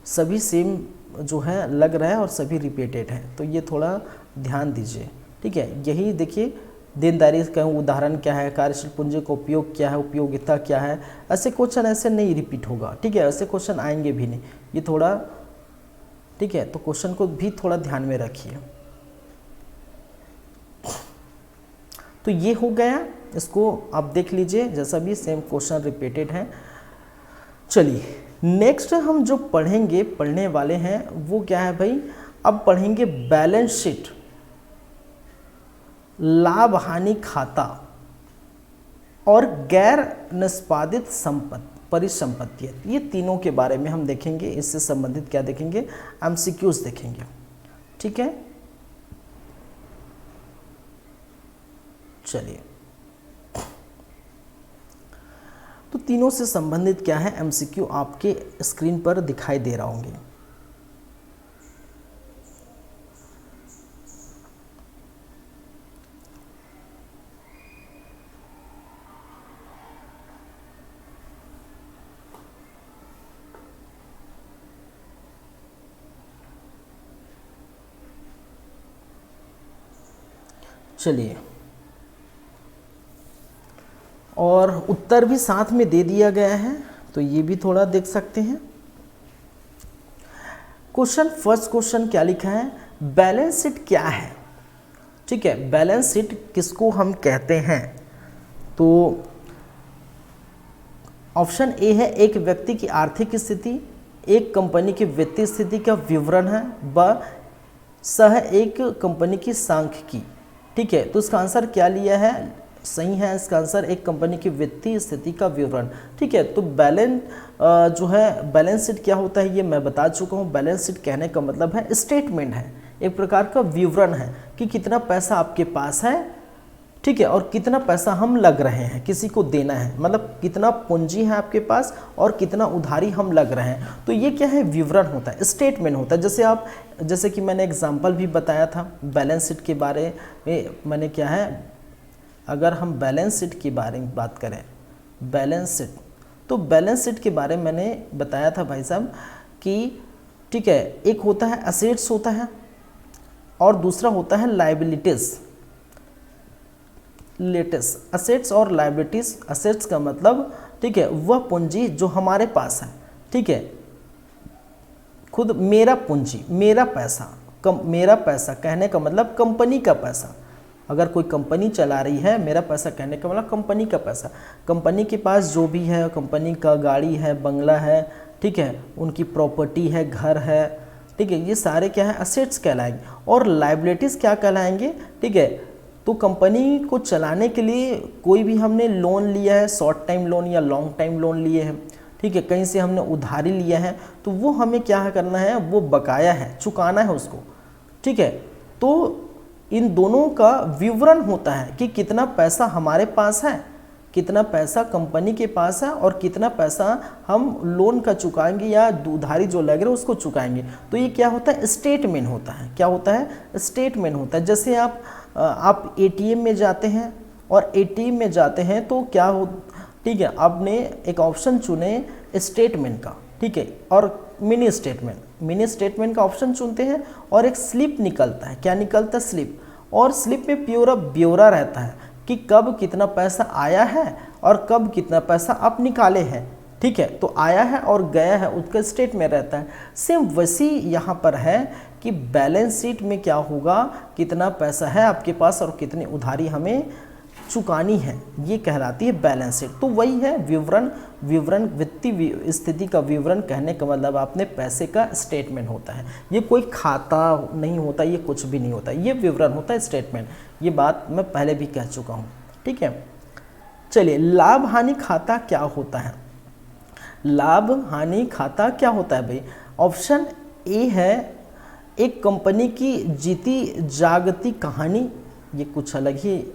सभी सेम जो है लग रहा है और सभी रिपीटेड है, तो ये थोड़ा ध्यान दीजिए। ठीक है, यही देखिए देनदारी का उदाहरण क्या है, कार्यशील पूंजी का उपयोग क्या है, उपयोगिता क्या है, ऐसे क्वेश्चन ऐसे नहीं रिपीट होगा। ठीक है, ऐसे क्वेश्चन आएंगे भी नहीं, ये थोड़ा ठीक है, तो क्वेश्चन को भी थोड़ा ध्यान में रखिए। तो ये हो गया, इसको आप देख लीजिए, जैसा भी सेम क्वेश्चन रिपीटेड है। चलिए नेक्स्ट हम जो पढ़ने वाले हैं वो क्या है भाई, अब पढ़ेंगे बैलेंस शीट, लाभ हानि खाता और गैर निष्पादित परिसंपत्ति, ये तीनों के बारे में हम देखेंगे। इससे संबंधित क्या देखेंगे, एमसीक्यूज देखेंगे। ठीक है, चलिए तो तीनों से संबंधित क्या है एमसीक्यू आपके स्क्रीन पर दिखाई दे रहा होंगे। चलिए, और उत्तर भी साथ में दे दिया गया है, तो ये भी थोड़ा देख सकते हैं। फर्स्ट क्वेश्चन क्या लिखा है, बैलेंस शीट क्या है। ठीक है, बैलेंस शीट किसको हम कहते हैं, तो ऑप्शन ए है एक व्यक्ति की आर्थिक स्थिति, एक कंपनी की वित्तीय स्थिति का विवरण है, ब सह एक कंपनी की सांख्यिकी। ठीक है, तो इसका आंसर क्या लिया है, सही है इसका आंसर एक कंपनी की वित्तीय स्थिति का विवरण। ठीक है, तो बैलेंस शीट क्या होता है ये मैं बता चुका हूँ। बैलेंस शीट कहने का मतलब है स्टेटमेंट है, एक प्रकार का विवरण है कि कितना पैसा आपके पास है। ठीक है, और कितना पैसा हम लग रहे हैं किसी को देना है, मतलब कितना पूंजी है आपके पास और कितना उधारी हम लग रहे हैं। तो ये क्या है, विवरण होता है, स्टेटमेंट होता है। जैसे कि मैंने एग्जांपल भी बताया था बैलेंस शीट के बारे में, मैंने क्या है, अगर हम बैलेंस शीट के बारे में बात करें, बैलेंस शीट, तो बैलेंस शीट के बारे में मैंने बताया था भाई साहब कि ठीक है, एक होता है असेट्स होता है और दूसरा होता है लायबिलिटीज़। असेट्स और लायबिलिटीज़, असेट्स का मतलब ठीक है वह पूंजी जो हमारे पास है। ठीक है, खुद मेरा पूंजी, मेरा पैसा, मेरा पैसा कहने का मतलब कंपनी का पैसा। अगर कोई कंपनी चला रही है, मेरा पैसा कहने का मतलब कंपनी का पैसा, कंपनी के पास जो भी है, कंपनी का गाड़ी है, बंगला है, ठीक है, उनकी प्रॉपर्टी है, घर है। ठीक है, ये सारे क्या है, असेट्स कहलाएंगे। और लायबिलिटीज़ क्या कहलाएंगे। ठीक है, तो कंपनी को चलाने के लिए कोई भी हमने लोन लिया है, शॉर्ट टाइम लोन या लॉन्ग टाइम लोन लिए हैं, ठीक है, कहीं से हमने उधारी लिया है, तो वो हमें क्या करना है, वो बकाया है, चुकाना है उसको, ठीक है। तो इन दोनों का विवरण होता है कि कितना पैसा हमारे पास है, कितना पैसा कंपनी के पास है और कितना पैसा हम लोन का चुकाएंगे या उधारी जो लग रहा है उसको चुकाएंगे। तो ये क्या होता है, स्टेटमेंट होता है। क्या होता है, स्टेटमेंट होता है। जैसे आप एटीएम में जाते हैं और एटीएम में जाते हैं तो क्या हो, ठीक है, आपने एक ऑप्शन चुने स्टेटमेंट का, ठीक है, और मिनी स्टेटमेंट का ऑप्शन चुनते हैं और एक स्लिप निकलता है। क्या निकलता है, स्लिप। और स्लिप में पूरा ब्यौरा रहता है कि कब कितना पैसा आया है और कब कितना पैसा आप निकाले हैं, ठीक है। तो आया है और गया है उसका स्टेटमेंट रहता है। सेम वैसी यहाँ पर है कि बैलेंस शीट में क्या होगा, कितना पैसा है आपके पास और कितनी उधारी हमें चुकानी है, ये कहलाती है बैलेंस शीट। तो वही है विवरण वित्तीय स्थिति का विवरण कहने का मतलब आपने पैसे का स्टेटमेंट होता है। ये कोई खाता नहीं होता, ये कुछ भी नहीं होता, ये विवरण होता है, स्टेटमेंट। ये बात मैं पहले भी कह चुका हूँ, ठीक है। चलिए, लाभ हानि खाता क्या होता है। लाभ हानि खाता क्या होता है भाई। ऑप्शन ए है एक कंपनी की जीती जागती कहानी। ये कुछ अलग ही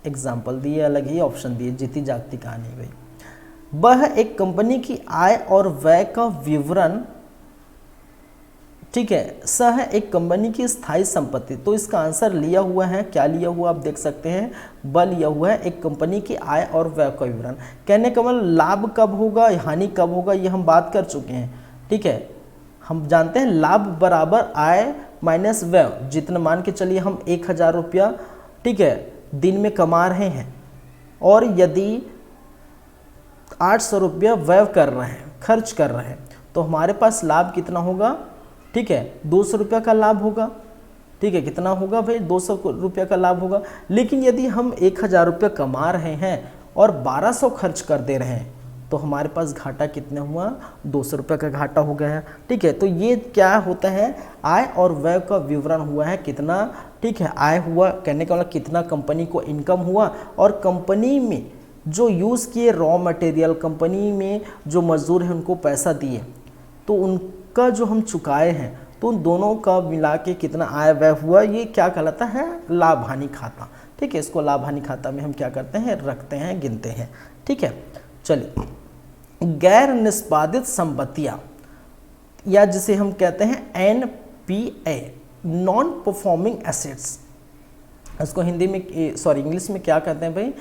एग्जाम्पल दिए, अलग ही ऑप्शन दिए, जीती जागती कहानी भाई। वह एक कंपनी की आय और व्यय का विवरण, ठीक है। स है एक कंपनी की स्थायी संपत्ति। तो इसका आंसर लिया हुआ है, क्या लिया हुआ आप देख सकते हैं, ब लिया हुआ है, एक कंपनी की आय और व्यय का विवरण। कहने का मतलब लाभ कब होगा, हानि कब होगा, ये हम बात कर चुके हैं, ठीक है। हम जानते हैं लाभ बराबर आय माइनस व्यय। जितना मान के चलिए हम 1000 रुपया, ठीक है, दिन में कमा रहे हैं और यदि 800 रुपया व्यय कर रहे हैं, खर्च कर रहे हैं, तो हमारे पास लाभ कितना होगा, ठीक है, 200 रुपया का लाभ होगा, ठीक है। कितना होगा भाई, 200 रुपया का लाभ होगा। लेकिन यदि हम 1000 रुपया कमा रहे हैं और 1200 खर्च कर दे रहे हैं, तो हमारे पास घाटा कितना हुआ, 200 रुपये का घाटा हो गया है, ठीक है। तो ये क्या होता है, आय और व्यय का विवरण हुआ है, कितना, ठीक है, आय हुआ, कहने का मतलब कितना कंपनी को इनकम हुआ और कंपनी में जो यूज़ किए रॉ मटेरियल, कंपनी में जो मजदूर हैं उनको पैसा दिए, तो उनका जो हम चुकाए हैं, तो उन दोनों का मिला के कितना आय व्यय हुआ, ये क्या कहलाता है, लाभ हानि खाता, ठीक है। इसको लाभ हानि खाता में हम क्या करते हैं, रखते हैं, गिनते हैं, ठीक है। चलिए, गैर निष्पादित संपत्तियाँ या जिसे हम कहते हैं NPA, नॉन परफॉर्मिंग एसेट्स, इसको हिंदी में इंग्लिश में क्या कहते हैं भाई,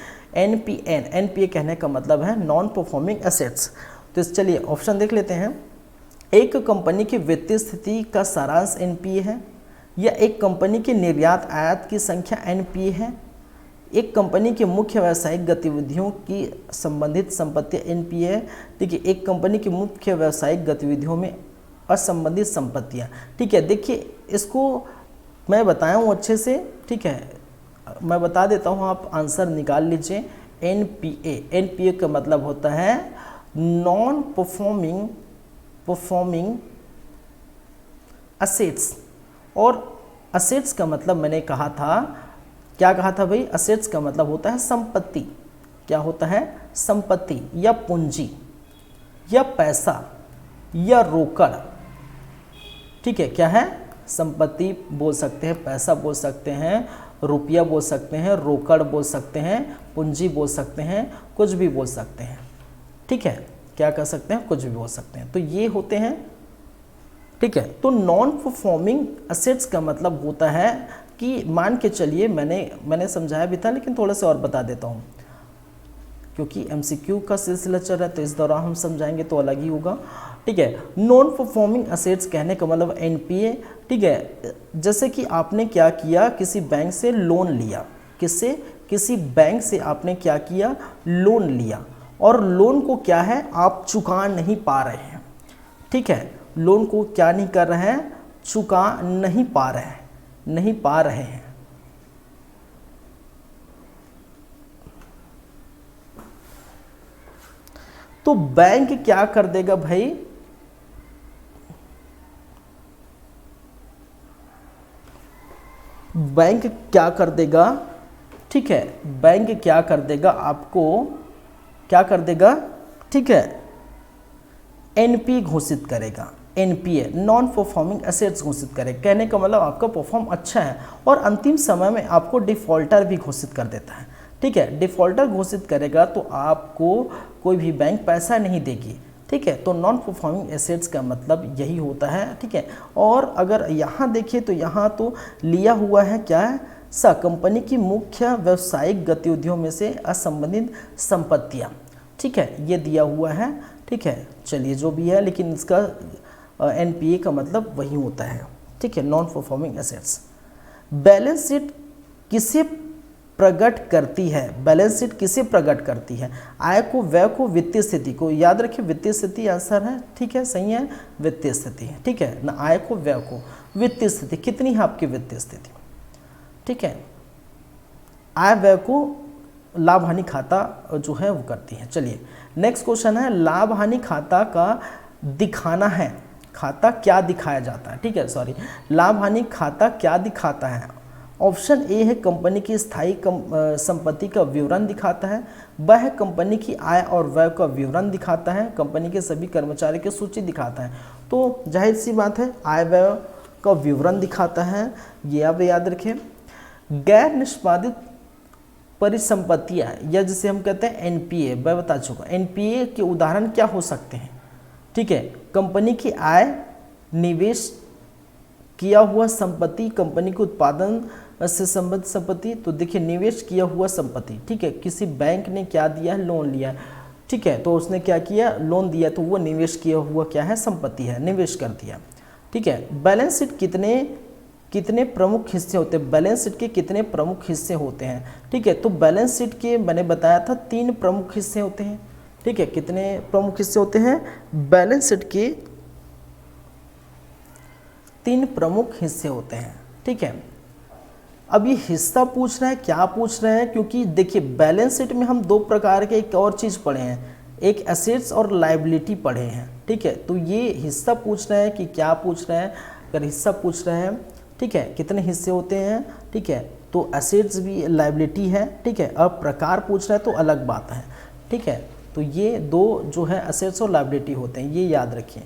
NPA कहने का मतलब है नॉन परफॉर्मिंग एसेट्स। तो चलिए ऑप्शन देख लेते हैं। एक कंपनी की वित्तीय स्थिति का सारांश NPA है, या एक कंपनी की निर्यात आयात की संख्या NPA है, एक कंपनी के मुख्य व्यावसायिक गतिविधियों की संबंधित संपत्ति NPA है, ठीक है। एक कंपनी की मुख्य व्यावसायिक गतिविधियों में असंबंधित संपत्तियां, ठीक है। देखिए, इसको मैं बताया हूँ अच्छे से, ठीक है, मैं बता देता हूँ, आप आंसर निकाल लीजिए। NPA का मतलब होता है नॉन परफॉर्मिंग असेट्स, और असेट्स का मतलब मैंने कहा था, क्या कहा था भाई, असेट्स का मतलब होता है संपत्ति। क्या होता है, संपत्ति या पूंजी या पैसा या रोकड़, ठीक है। क्या है, संपत्ति बोल सकते हैं, पैसा बोल सकते हैं, रुपया बोल सकते हैं, रोकड़ बोल सकते हैं, पूंजी बोल सकते हैं, कुछ भी बोल सकते हैं, ठीक है। क्या कर सकते हैं, कुछ भी बोल सकते हैं। तो ये होते हैं, ठीक है। तो नॉन परफॉर्मिंग असेट्स का मतलब होता है कि मान के चलिए, मैंने समझाया भी था, लेकिन थोड़ा सा और बता देता हूँ, क्योंकि MCQ का सिलसिला चल रहा है, तो इस दौरान हम समझाएंगे तो अलग ही होगा, ठीक है। नॉन परफॉर्मिंग असेट्स कहने का मतलब NPA, ठीक है। जैसे कि आपने क्या किया, किसी बैंक से लोन लिया, किससे, किसी बैंक से आपने क्या किया, लोन लिया, और लोन को क्या है, आप चुका नहीं पा रहे हैं, ठीक है। लोन को क्या नहीं कर रहे हैं, चुका नहीं पा रहे हैं, नहीं पा रहे हैं, तो बैंक क्या कर देगा भाई, बैंक क्या कर देगा, ठीक है, बैंक क्या कर देगा, आपको क्या कर देगा, ठीक है, एनपीए घोषित करेगा, एनपीए नॉन परफॉर्मिंग एसेट्स घोषित करेगा। कहने का मतलब आपका परफॉर्म अच्छा है और अंतिम समय में आपको डिफॉल्टर भी घोषित कर देता है, ठीक है। डिफॉल्टर घोषित करेगा तो आपको कोई भी बैंक पैसा नहीं देगी, ठीक है। तो नॉन परफॉर्मिंग एसेट्स का मतलब यही होता है, ठीक है। और अगर यहाँ देखिए तो यहाँ तो लिया हुआ है क्या है, कंपनी की मुख्य व्यावसायिक गतिविधियों में से असंबंधित संपत्तियाँ, ठीक है, ये दिया हुआ है, ठीक है। चलिए जो भी है, लेकिन इसका एनपीए का मतलब वही होता है, ठीक है, non performing assets. Balance sheet किसे प्रकट करती है, बैलेंस शीट किसे प्रकट करती है, आय को, व्यय को, वित्तीय स्थिति को। याद रखिए वित्तीय स्थिति आंसर है, ठीक है, सही है, वित्तीय स्थिति, ठीक है ना, आय को, व्यय को, वित्तीय स्थिति। कितनी है आपकी वित्तीय स्थिति, ठीक है, आय व्यय को लाभ हानि खाता जो है वो करती है। चलिए नेक्स्ट क्वेश्चन है, लाभ हानि खाता का दिखाना है, खाता क्या दिखाया जाता है, ठीक है, सॉरी, लाभ हानि खाता क्या दिखाता है। ऑप्शन ए है कंपनी की स्थायी संपत्ति का विवरण दिखाता है, ब है कंपनी की आय और व्यय का विवरण दिखाता है, कंपनी के सभी कर्मचारी की सूची दिखाता है। तो जाहिर सी बात है आय व्यय का विवरण दिखाता है, ये आप याद रखें। गैर निष्पादित परिसंपत्तियां या जिसे हम कहते हैं एनपीए, मैं बता चुका, एनपीए के उदाहरण क्या हो सकते हैं, ठीक है, कंपनी की आय, निवेश किया हुआ संपत्ति, कंपनी के उत्पादन से संबंधित संपत्ति। तो देखिए निवेश किया हुआ संपत्ति, ठीक है, किसी बैंक ने क्या दिया है, लोन लिया, ठीक है, तो उसने क्या किया, लोन दिया, तो वो निवेश किया हुआ क्या है, संपत्ति है, निवेश कर दिया, ठीक है। बैलेंस शीट कितने प्रमुख हिस्से होते हैं, बैलेंस शीट के कितने प्रमुख हिस्से होते हैं, ठीक है। तो बैलेंस शीट के मैंने बताया था 3 प्रमुख हिस्से होते हैं, ठीक है। कितने प्रमुख हिस्से होते हैं, बैलेंस शीट के 3 प्रमुख हिस्से होते हैं, ठीक है। अब ये हिस्सा पूछ रहे हैं, क्या पूछ रहे हैं, क्योंकि देखिए बैलेंस शीट में हम 2 प्रकार के एक और चीज़ पढ़े हैं, एक एसेट्स और लायबिलिटी पढ़े हैं, ठीक है। तो ये हिस्सा पूछ रहे हैं कि क्या पूछ रहे हैं, अगर हिस्सा पूछ रहे हैं, ठीक है, कितने हिस्से होते हैं, ठीक है, तो एसेट्स भी लायबिलिटी है, ठीक है। अब प्रकार पूछ रहे हैं तो अलग बात है, ठीक है। तो ये 2 जो है एसेट्स और लायबिलिटी होते हैं, ये याद रखिए।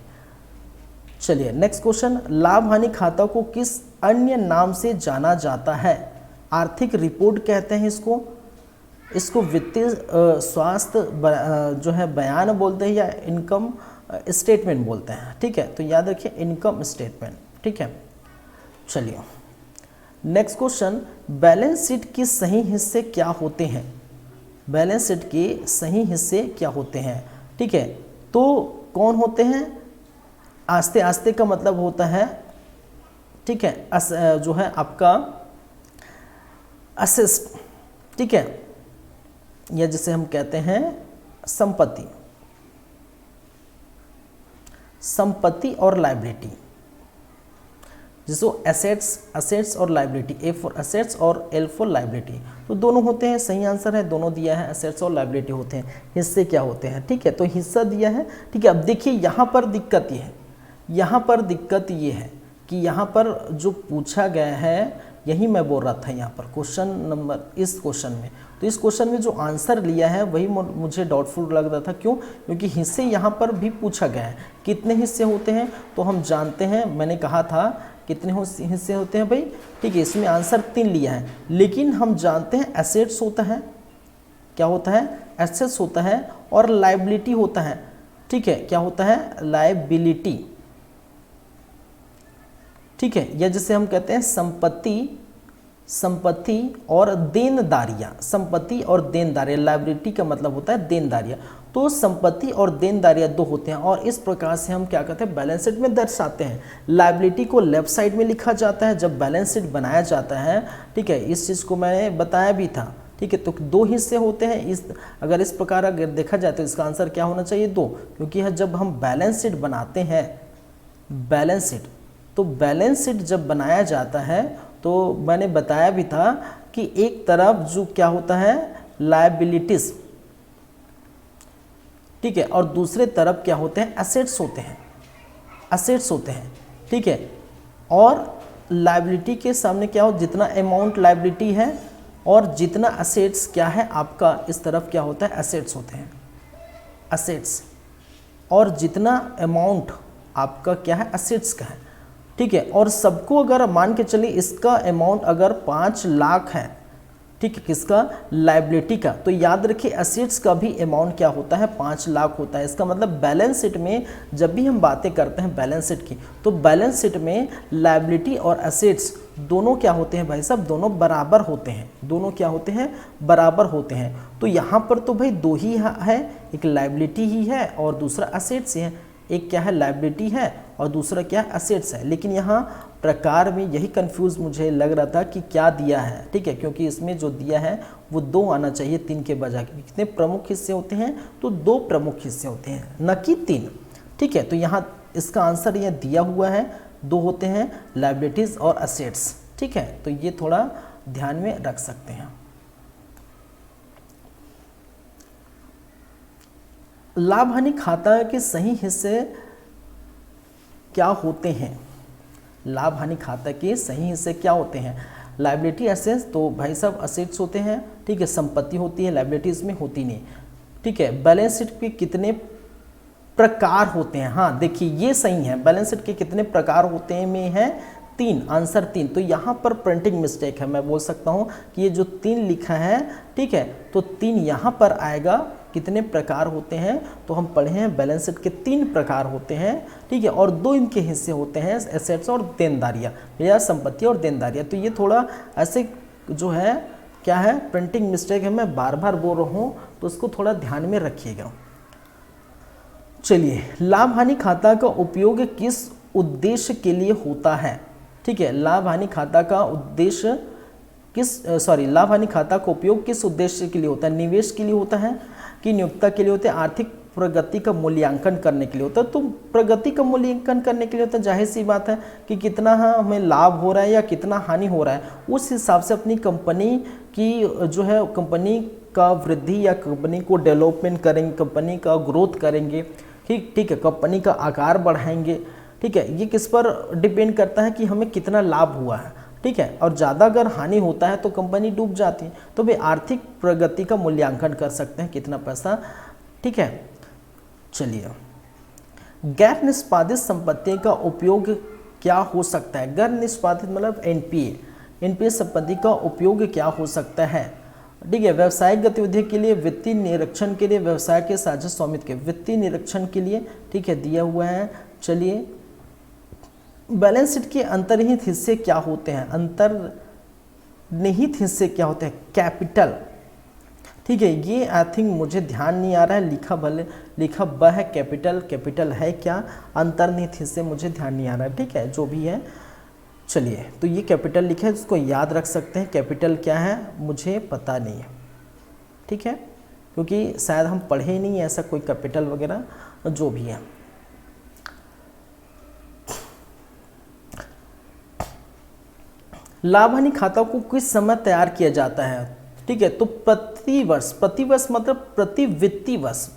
चलिए नेक्स्ट क्वेश्चन, लाभ हानि खाता को किस अन्य नाम से जाना जाता है। आर्थिक रिपोर्ट कहते हैं इसको वित्तीय स्वास्थ्य जो है बयान बोलते हैं, या इनकम स्टेटमेंट बोलते हैं, ठीक है। तो याद रखिए इनकम स्टेटमेंट, ठीक है। चलिए नेक्स्ट क्वेश्चन, बैलेंस शीट के सही हिस्से क्या होते हैं, बैलेंस शीट के सही हिस्से क्या होते हैं, ठीक है। तो कौन होते हैं, आस्ते आस्ते का मतलब होता है, ठीक है, जो है आपका असेस्ट, ठीक है, या जिसे हम कहते हैं संपत्ति और लायबिलिटी, जिसको एसेट्स और लायबिलिटी, ए फॉर एसेट्स और एल फॉर लायबिलिटी, तो दोनों होते हैं, सही आंसर है, दोनों दिया है, एसेट्स और लायबिलिटी होते हैं। हिस्से क्या होते हैं, ठीक है, तो हिस्सा दिया है, ठीक है। अब देखिए यहाँ पर दिक्कत ये है, यहाँ पर दिक्कत ये है कि यहाँ पर जो पूछा गया है, यही मैं बोल रहा था, यहाँ पर क्वेश्चन नंबर, इस क्वेश्चन में, तो इस क्वेश्चन में जो आंसर लिया है वही मुझे डाउटफुल लग रहा था। क्यों, क्योंकि हिस्से यहाँ पर भी पूछा गया है, कितने हिस्से होते हैं, तो हम जानते हैं, मैंने कहा था कितने हिस्से होते हैं भाई, ठीक है, इसमें आंसर 3 लिया है, लेकिन हम जानते हैं एसेट्स होता है, क्या होता है, एसेट्स होता है, और लायबिलिटी होता है, ठीक है, क्या होता है, लायबिलिटी, ठीक है, या जिसे हम कहते हैं संपत्ति और देनदारियां, संपत्ति और देनदारियां, लायबिलिटी का मतलब होता है देनदारियां। तो संपत्ति और देनदारियां 2 होते हैं, और इस प्रकार से हम क्या करते हैं, बैलेंस शीट में दर्शाते हैं। लायबिलिटी को लेफ्ट साइड में लिखा जाता है जब बैलेंस शीट बनाया जाता है, ठीक है, इस चीज़ को मैंने बताया भी था, ठीक है। तो 2 हिस्से होते हैं, अगर इस प्रकार अगर देखा जाए तो इसका आंसर क्या होना चाहिए, 2, क्योंकि जब हम बैलेंस शीट बनाते हैं, बैलेंस शीट, तो बैलेंस शीट जब बनाया जाता है तो मैंने बताया भी था कि एक तरफ जो क्या होता है, लायबिलिटीज, ठीक है, और दूसरे तरफ क्या होते हैं, एसेट्स होते हैं, ठीक है। और लायबिलिटी के सामने क्या हो, जितना अमाउंट लायबिलिटी है और जितना असेट्स क्या है आपका इस तरफ क्या होता है, एसेट्स होते हैं, असेट्स, और जितना अमाउंट आपका क्या है, असेट्स का है, ठीक है। और सबको अगर मान के चलिए इसका अमाउंट अगर 5 लाख है, ठीक है, किसका, लायबिलिटी का, तो याद रखिए असेट्स का भी अमाउंट क्या होता है, 5 लाख होता है। इसका मतलब बैलेंस शीट में जब भी हम बातें करते हैं बैलेंस शीट की, तो बैलेंस शीट में लायबिलिटी और असेट्स दोनों क्या होते हैं भाई साहब, दोनों बराबर होते हैं, दोनों क्या होते हैं, बराबर होते हैं। तो यहाँ पर तो भाई दो ही है, एक लायबिलिटी ही है और दूसरा असेट्स ही है, एक क्या है, लायबिलिटी है और दूसरा क्या है, असेट्स है। लेकिन यहाँ प्रकार में यही कंफ्यूज मुझे लग रहा था कि क्या दिया है, ठीक है, क्योंकि इसमें जो दिया है वो 2 आना चाहिए 3 के बजाय। कितने प्रमुख हिस्से होते हैं, तो 2 प्रमुख हिस्से होते हैं, न कि 3, ठीक है। तो यहाँ इसका आंसर यह दिया हुआ है, 2 होते हैं, लायबिलिटीज और असेट्स, ठीक है। तो ये थोड़ा ध्यान में रख सकते हैं। लाभ हानि खाता के सही हिस्से क्या होते हैं, लाभ हानि खाता के सही हिस्से क्या होते हैं, लायबिलिटी असेट्स, तो भाई साहब असेट्स होते हैं, ठीक है, संपत्ति होती है, लायबिलिटीज में होती नहीं, ठीक है। बैलेंस शीट के कितने प्रकार होते हैं, हाँ देखिए ये सही है, बैलेंस शीट के कितने प्रकार होते हैं में है 3, आंसर 3। तो यहाँ पर प्रिंटिंग मिस्टेक है, मैं बोल सकता हूँ कि ये जो 3 लिखा है, ठीक है, तो 3 यहाँ पर आएगा। कितने प्रकार होते हैं, तो हम पढ़े हैं बैलेंस शीट के 3 प्रकार होते हैं, ठीक है, और 2 इनके हिस्से होते हैं, एसेट्स और देनदारियाँ, या संपत्ति और देनदारियाँ। तो ये थोड़ा ऐसे जो है क्या है, प्रिंटिंग मिस्टेक है, मैं बार बार बोल रहा हूँ, तो उसको थोड़ा ध्यान में रखिएगा। चलिए, लाभ हानि खाता का उपयोग किस उद्देश्य के लिए होता है, ठीक है, लाभ हानि खाता का उद्देश्य लाभ हानि खाता का उपयोग किस उद्देश्य के लिए होता है, निवेश के लिए होता है कि नियोक्ता के लिए होता है, आर्थिक प्रगति का मूल्यांकन करने के लिए होता है। तो प्रगति का मूल्यांकन करने के लिए होता है, जाहिर सी बात है कि कितना हमें लाभ हो रहा है या कितना हानि हो रहा है, उस हिसाब से अपनी कंपनी की जो है, कंपनी का वृद्धि या कंपनी को डेवलपमेंट करेंगे, कंपनी का ग्रोथ करेंगे, ठीक है, कंपनी का आकार बढ़ाएंगे, ठीक है। ये किस पर डिपेंड करता है कि हमें कितना लाभ हुआ है, ठीक है, और ज़्यादा अगर हानि होता है तो कंपनी डूब जाती है। तो वे आर्थिक प्रगति का मूल्यांकन कर सकते हैं, कितना पैसा, ठीक है। चलिए, गैर निष्पादित संपत्ति का उपयोग क्या हो सकता है, गैर निष्पादित मतलब एनपीए संपत्ति का उपयोग क्या हो सकता है, ठीक है, व्यवसायिक गतिविधि के लिए, वित्तीय निरीक्षण के लिए, व्यवसाय के साझा स्वामित्व के वित्तीय निरीक्षण के लिए, ठीक है, दिया हुआ है। चलिए, बैलेंस शीट के अंतर्निहित हिस्से क्या होते हैं, अंतर्निहित हिस्से क्या होते हैं, कैपिटल, ठीक है। ये आई थिंक मुझे ध्यान नहीं आ रहा है, लिखा ब है, कैपिटल है क्या, अंतर्निहित हिस्से मुझे ध्यान नहीं आ रहा है, ठीक है, जो भी है। चलिए, तो ये कैपिटल लिखा है, इसको याद रख सकते हैं, कैपिटल क्या है मुझे पता नहीं है, ठीक है, क्योंकि शायद हम पढ़े ही नहीं ऐसा कोई कैपिटल वगैरह जो भी है। लाभ हानि खाता को किस समय तैयार किया जाता है, ठीक है, तो प्रतिवर्ष मतलब प्रति वित्तीय वर्ष,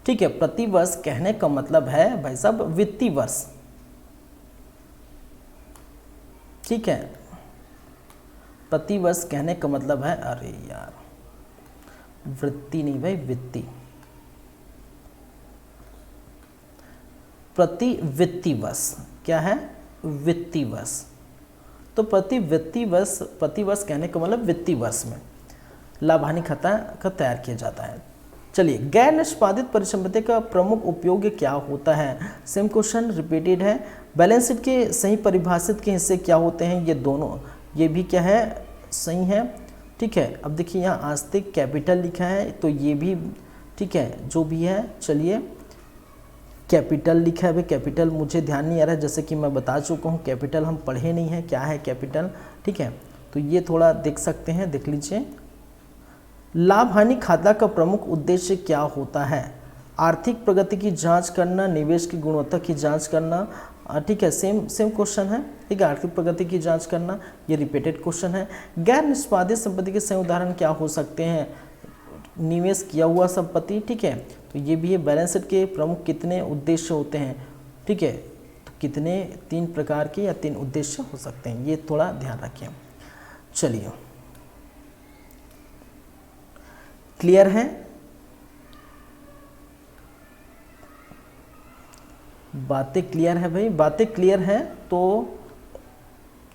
ठीक है, प्रतिवर्ष कहने का मतलब है भाई साहब वित्तीय वर्ष, ठीक है, प्रतिवर्ष कहने का मतलब है, अरे यार वृत्ति नहीं भाई, वित्तीय, प्रति वित्तीय वर्ष क्या है, वित्तीय वर्ष। तो प्रतिवर्ष कहने का मतलब वित्तीय वर्ष में लाभ हानि खाता का तैयार किया जाता है। चलिए, गैर निष्पादित परिसंपत्ति का प्रमुख उपयोग क्या होता है, सेम क्वेश्चन रिपीटेड है। बैलेंस शीट के सही परिभाषित के हिस्से क्या होते हैं, ये दोनों, ये भी क्या है, सही है, ठीक है। अब देखिए यहाँ आस्तिक कैपिटल लिखा है, तो ये भी ठीक है, जो भी है। चलिए, कैपिटल लिखा है, भाई कैपिटल मुझे ध्यान नहीं आ रहा है, जैसे कि मैं बता चुका हूँ, कैपिटल हम पढ़े नहीं है, क्या है कैपिटल, ठीक है। तो ये थोड़ा देख सकते हैं, देख लीजिए। लाभ हानि खाता का प्रमुख उद्देश्य क्या होता है, आर्थिक प्रगति की जांच करना, निवेश की गुणवत्ता की जांच करना, ठीक है, सेम क्वेश्चन है, ठीक है, आर्थिक प्रगति की जांच करना, ये रिपीटेड क्वेश्चन है। गैर निष्पादित संपत्ति के सही उदाहरण क्या हो सकते हैं, निवेश किया हुआ संपत्ति, ठीक है, तो ये भी है। बैलेंस शीट के प्रमुख कितने उद्देश्य होते हैं, ठीक है, तो कितने 3 प्रकार के या 3 उद्देश्य हो सकते हैं, ये थोड़ा ध्यान रखिए। चलिए, क्लियर है? बातें क्लियर है भाई? बातें क्लियर है तो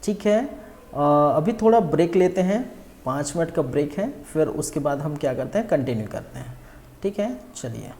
ठीक है। अभी थोड़ा ब्रेक लेते हैं, 5 मिनट का ब्रेक है, फिर उसके बाद हम क्या करते हैं, कंटिन्यू करते हैं। ठीक है, चलिए।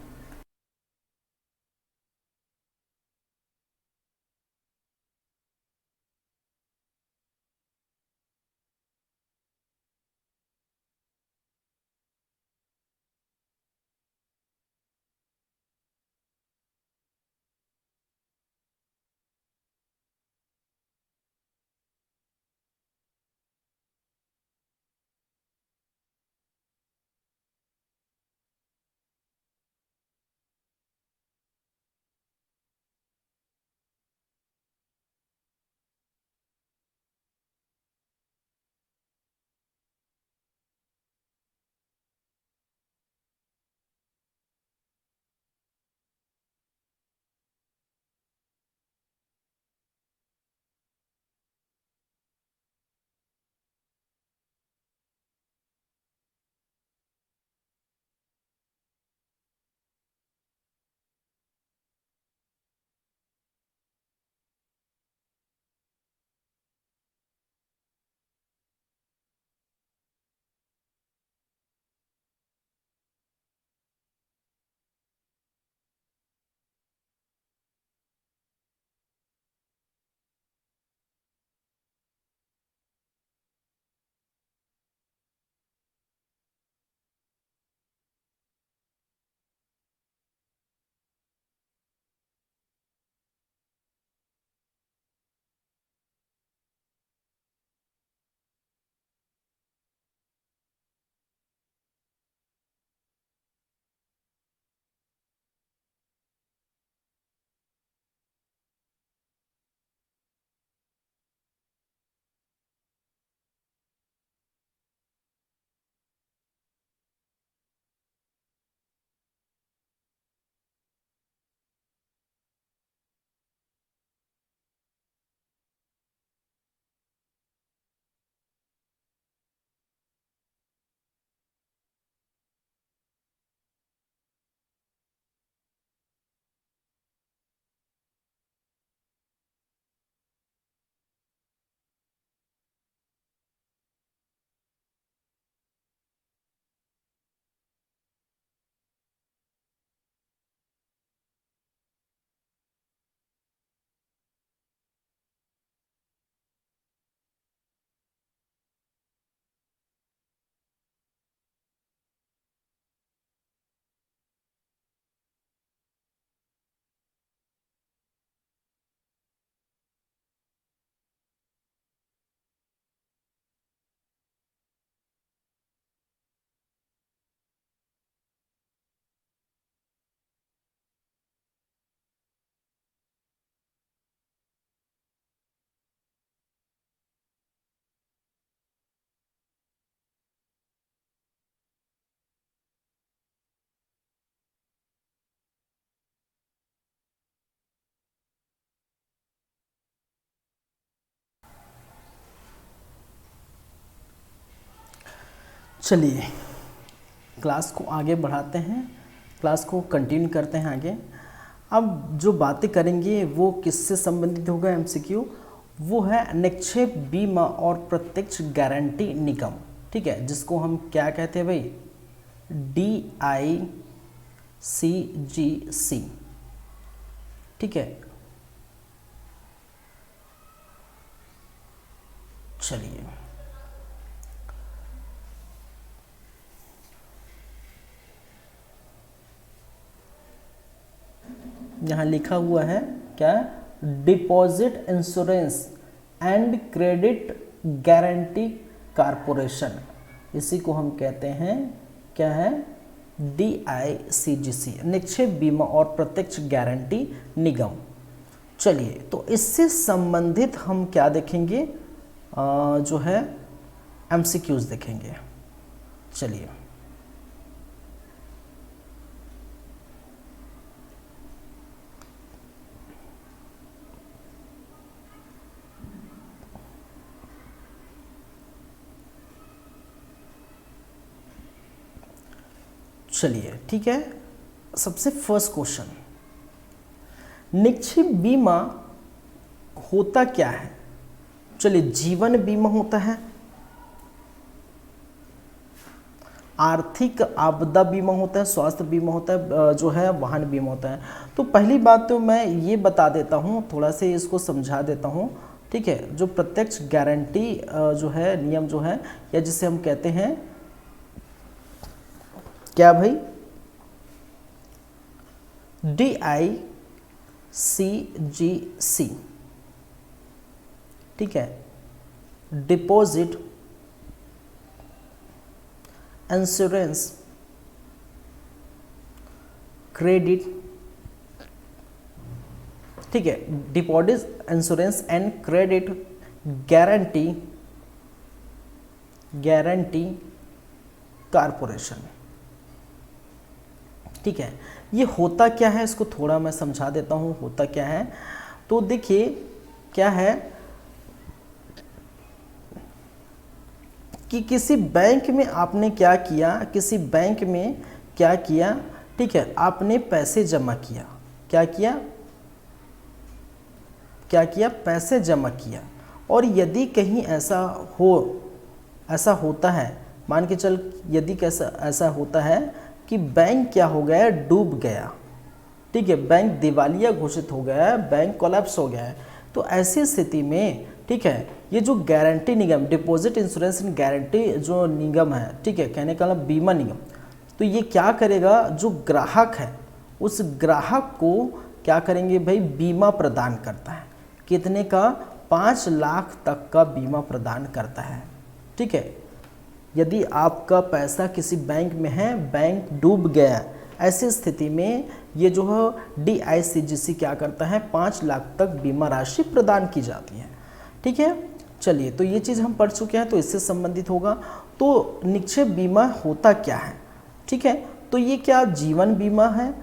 चलिए, क्लास को आगे बढ़ाते हैं, क्लास को कंटिन्यू करते हैं आगे। अब जो बातें करेंगे वो किससे संबंधित होगा एमसीक्यू, वो है निक्षेप बीमा और प्रत्यक्ष गारंटी निगम। ठीक है, जिसको हम क्या कहते हैं भाई, DICGC। ठीक है, चलिए, यहाँ लिखा हुआ है क्या, deposit insurance and credit guarantee corporation, इसी को हम कहते हैं क्या है, DICGC, निक्षेप बीमा और प्रत्यक्ष गारंटी निगम। चलिए, तो इससे संबंधित हम क्या देखेंगे, जो है एमसीक्यूज देखेंगे। चलिए, चलिए ठीक है, सबसे फर्स्ट क्वेश्चन, निक्षेप बीमा होता क्या है? चलिए, जीवन बीमा होता है, आर्थिक आपदा बीमा होता है, स्वास्थ्य बीमा होता है, जो है वाहन बीमा होता है। तो पहली बात तो मैं ये बता देता हूँ, थोड़ा से इसको समझा देता हूँ, ठीक है। जो प्रत्यक्ष गारंटी जो है नियम जो है, या जिसे हम कहते हैं क्या भाई, DICGC, ठीक है, डिपॉजिट इंश्योरेंस क्रेडिट, ठीक है, deposit insurance and credit guarantee corporation, ठीक है। ये होता क्या है, इसको थोड़ा मैं समझा देता हूँ होता क्या है। तो देखिए क्या है कि किसी बैंक में आपने क्या किया, किसी बैंक में क्या किया, ठीक है, आपने पैसे जमा किया, क्या किया, पैसे जमा किया। और यदि कहीं ऐसा होता है, मान के चल यदि ऐसा होता है कि बैंक क्या हो गया, डूब गया, ठीक है, बैंक दिवालिया घोषित हो गया है, बैंक कोलैप्स हो गया है, तो ऐसी स्थिति में, ठीक है, ये जो guarantee Nigam, deposit insurance and guarantee जो निगम है, ठीक है, कहने का मतलब बीमा निगम, तो ये क्या करेगा, जो ग्राहक है उस ग्राहक को क्या करेंगे भाई, बीमा प्रदान करता है। कितने का? 5 लाख तक का बीमा प्रदान करता है, ठीक है। यदि आपका पैसा किसी बैंक में है, बैंक डूब गया, ऐसी स्थिति में ये जो है DICGC क्या करता है, 5 लाख तक बीमा राशि प्रदान की जाती है, ठीक है। चलिए, तो ये चीज़ हम पढ़ चुके हैं, तो इससे संबंधित होगा। तो निक्षेप बीमा होता क्या है, ठीक है। तो ये क्या जीवन बीमा है,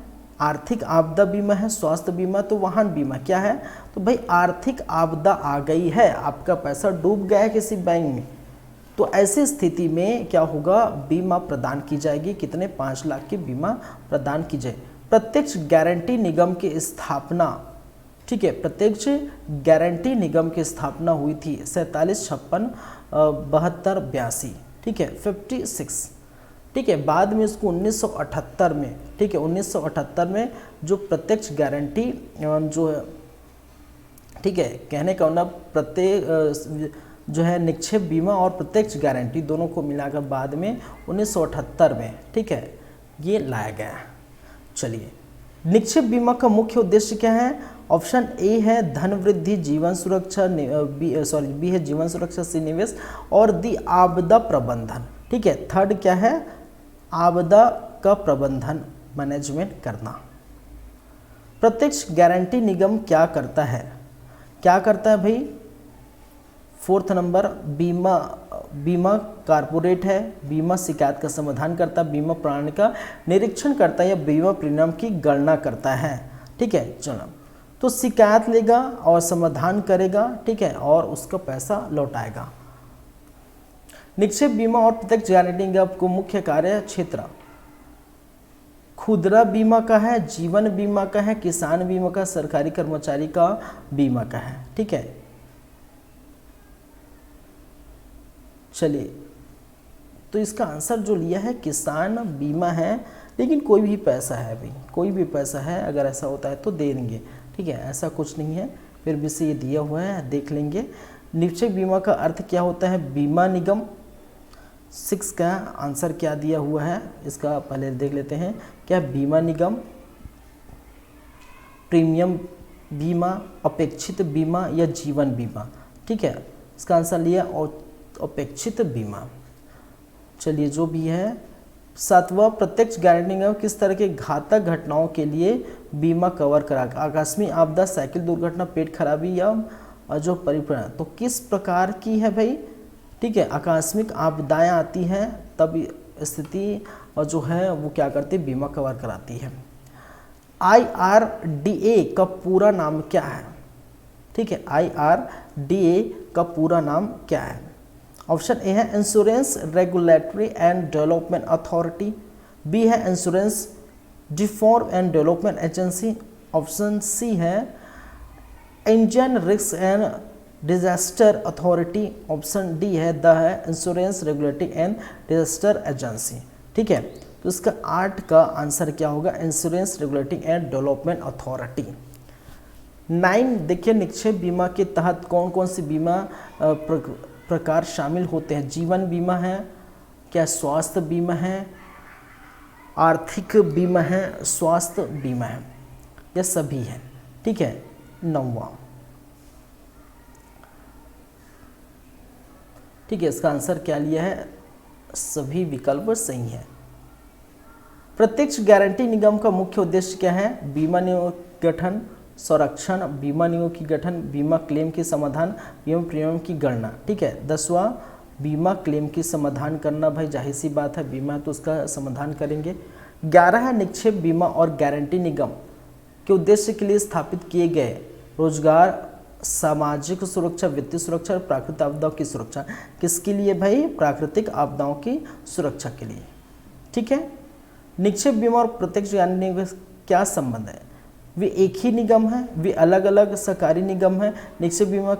आर्थिक आपदा बीमा है, स्वास्थ्य बीमा, तो वाहन बीमा क्या है? तो भाई आर्थिक आपदा आ गई है, आपका पैसा डूब गया है किसी बैंक में, तो ऐसी स्थिति में क्या होगा, बीमा प्रदान की जाएगी। कितने? 5 लाख की बीमा प्रदान की जाए। प्रत्यक्ष गारंटी निगम की स्थापना, ठीक है, प्रत्यक्ष गारंटी निगम की स्थापना हुई थी 47, 56, 72, 82, ठीक है, 56, ठीक है। बाद में इसको 1978 में, ठीक है, 1978 में जो प्रत्यक्ष गारंटी जो है, ठीक है, कहने का मतलब प्रत्येक जो है निक्षेप बीमा और प्रत्यक्ष गारंटी दोनों को मिलाकर बाद में 1978 में, ठीक है, ये लाया गया। चलिए, निक्षेप बीमा का मुख्य उद्देश्य क्या है? ऑप्शन ए है धन वृद्धि, जीवन सुरक्षा, बी है जीवन सुरक्षा से निवेश, और दी आपदा प्रबंधन, ठीक है। थर्ड क्या है? आपदा का प्रबंधन, मैनेजमेंट करना। प्रत्यक्ष गारंटी निगम क्या करता है? क्या करता है भाई? 4th नंबर, बीमा कारपोरेट है, बीमा शिकायत का समाधान करता है, बीमा प्रणाली का निरीक्षण करता है, या बीमा प्रीमियम की गणना करता है, ठीक है। चलो, तो शिकायत लेगा और समाधान करेगा, ठीक है, और उसका पैसा लौटाएगा। निक्षेप बीमा और प्रत्यक्ष गारंटी निगम को मुख्य कार्य क्षेत्र खुदरा बीमा का है, जीवन बीमा का है, किसान बीमा का, सरकारी कर्मचारी का बीमा का है, ठीक है। चलिए, तो इसका आंसर जो लिया है किसान बीमा है, लेकिन कोई भी पैसा है भाई, कोई भी पैसा है, अगर ऐसा होता है तो दे देंगे, ठीक है, ऐसा कुछ नहीं है, फिर भी से ये दिया हुआ है, देख लेंगे। निक्षेप बीमा का अर्थ क्या होता है? बीमा निगम। 6 का आंसर क्या दिया हुआ है, इसका पहले देख लेते हैं। क्या? बीमा निगम, प्रीमियम बीमा, अपेक्षित बीमा, या जीवन बीमा, ठीक है। इसका आंसर लिया और अपेक्षित बीमा। चलिए, जो भी है। 7वां, प्रत्यक्ष गारंटी निगम किस तरह के घातक घटनाओं के लिए बीमा कवर करा? आकस्मिक आपदा, साइकिल दुर्घटना, पेट खराबी, या जो परिपूर्ण, तो किस प्रकार की है भाई? ठीक है, आकस्मिक आपदाएं आती हैं तब स्थिति और जो है वो क्या करती है? बीमा कवर कराती है। IRDA का पूरा नाम क्या है? ठीक है, IRDA का पूरा नाम क्या है? ऑप्शन ए है insurance regulatory and development authority, B है insurance reform and development agency, option C है Indian risk and disaster authority, option D the द है insurance regulating and disaster agency. ठीक है, तो इसका 8 का आंसर क्या होगा, insurance regulating and development authority. 9 देखिए, निक्षेप बीमा के तहत कौन कौन सी बीमा प्रकार शामिल होते हैं। जीवन बीमा है क्या, स्वास्थ्य बीमा है, आर्थिक बीमा है, स्वास्थ्य बीमा है, यह सभी है। ठीक है, 9वां। ठीक है, इसका आंसर क्या लिया है, सभी विकल्प सही है। प्रत्यक्ष गारंटी निगम का मुख्य उद्देश्य क्या है, बीमा नियमों की गठन, संरक्षण, बीमा नियमों की गठन, बीमा क्लेम की समाधान, बीमा प्रीमियम की गणना। ठीक है, 10वां बीमा क्लेम की समाधान करना, भाई जाहिर सी बात है, बीमा तो उसका समाधान करेंगे। 11 है निक्षेप बीमा और गारंटी निगम के उद्देश्य के लिए स्थापित किए गए रोजगार, सामाजिक सुरक्षा, वित्तीय सुरक्षा और प्राकृतिक आपदाओं की सुरक्षा। किसके लिए भाई, प्राकृतिक आपदाओं की सुरक्षा के लिए। ठीक है, निक्षेप बीमा और प्रत्यक्ष गारंटी निगम क्या संबंध है, वे एक ही निगम है, वे अलग अलग सरकारी निगम है। निक्षेप बीमा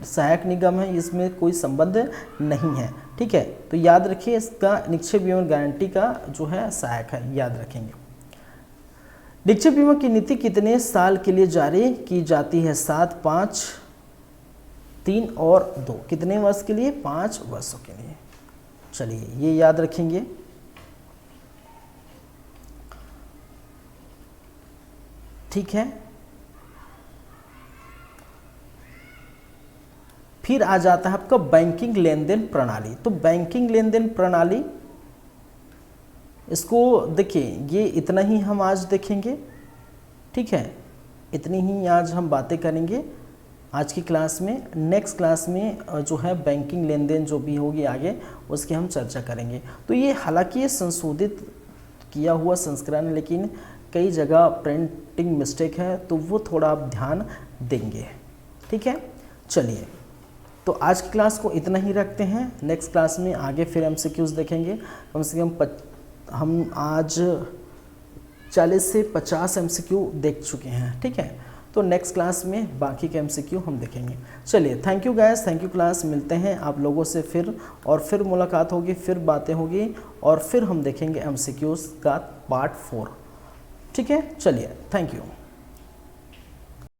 सहायक निगम है, इसमें कोई संबंध नहीं है। ठीक है, तो याद रखिए, इसका निक्षेप बीमा गारंटी का जो है सहायक है, याद रखेंगे। निक्षेप बीमा की नीति कितने साल के लिए जारी की जाती है, 7, 5, 3 और 2। कितने वर्ष के लिए, 5 वर्षों के लिए। चलिए ये याद रखेंगे। ठीक है, फिर आ जाता है आपका बैंकिंग लेन देन प्रणाली। तो बैंकिंग लेन देन प्रणाली, इसको देखिए, ये इतना ही हम आज देखेंगे। ठीक है, इतनी ही आज हम बातें करेंगे आज की क्लास में। नेक्स्ट क्लास में जो है बैंकिंग लेन देन जो भी होगी आगे, उसकी हम चर्चा करेंगे। तो ये हालांकि ये संशोधित किया हुआ संस्करण, लेकिन कई जगह प्रिंटिंग मिस्टेक है, तो वो थोड़ा आप ध्यान देंगे। ठीक है, चलिए तो आज की क्लास को इतना ही रखते हैं। नेक्स्ट क्लास में आगे फिर एमसीक्यूज देखेंगे। कम से कम हम आज 40 से 50 एमसीक्यू देख चुके हैं। ठीक है, तो नेक्स्ट क्लास में बाकी के एमसीक्यू हम देखेंगे। चलिए, thank you guys, thank you class. मिलते हैं आप लोगों से फिर, और फिर मुलाकात होगी, फिर बातें होगी, और फिर हम देखेंगे एमसीक्यूज का पार्ट 4। ठीक है, चलिए, थैंक यू।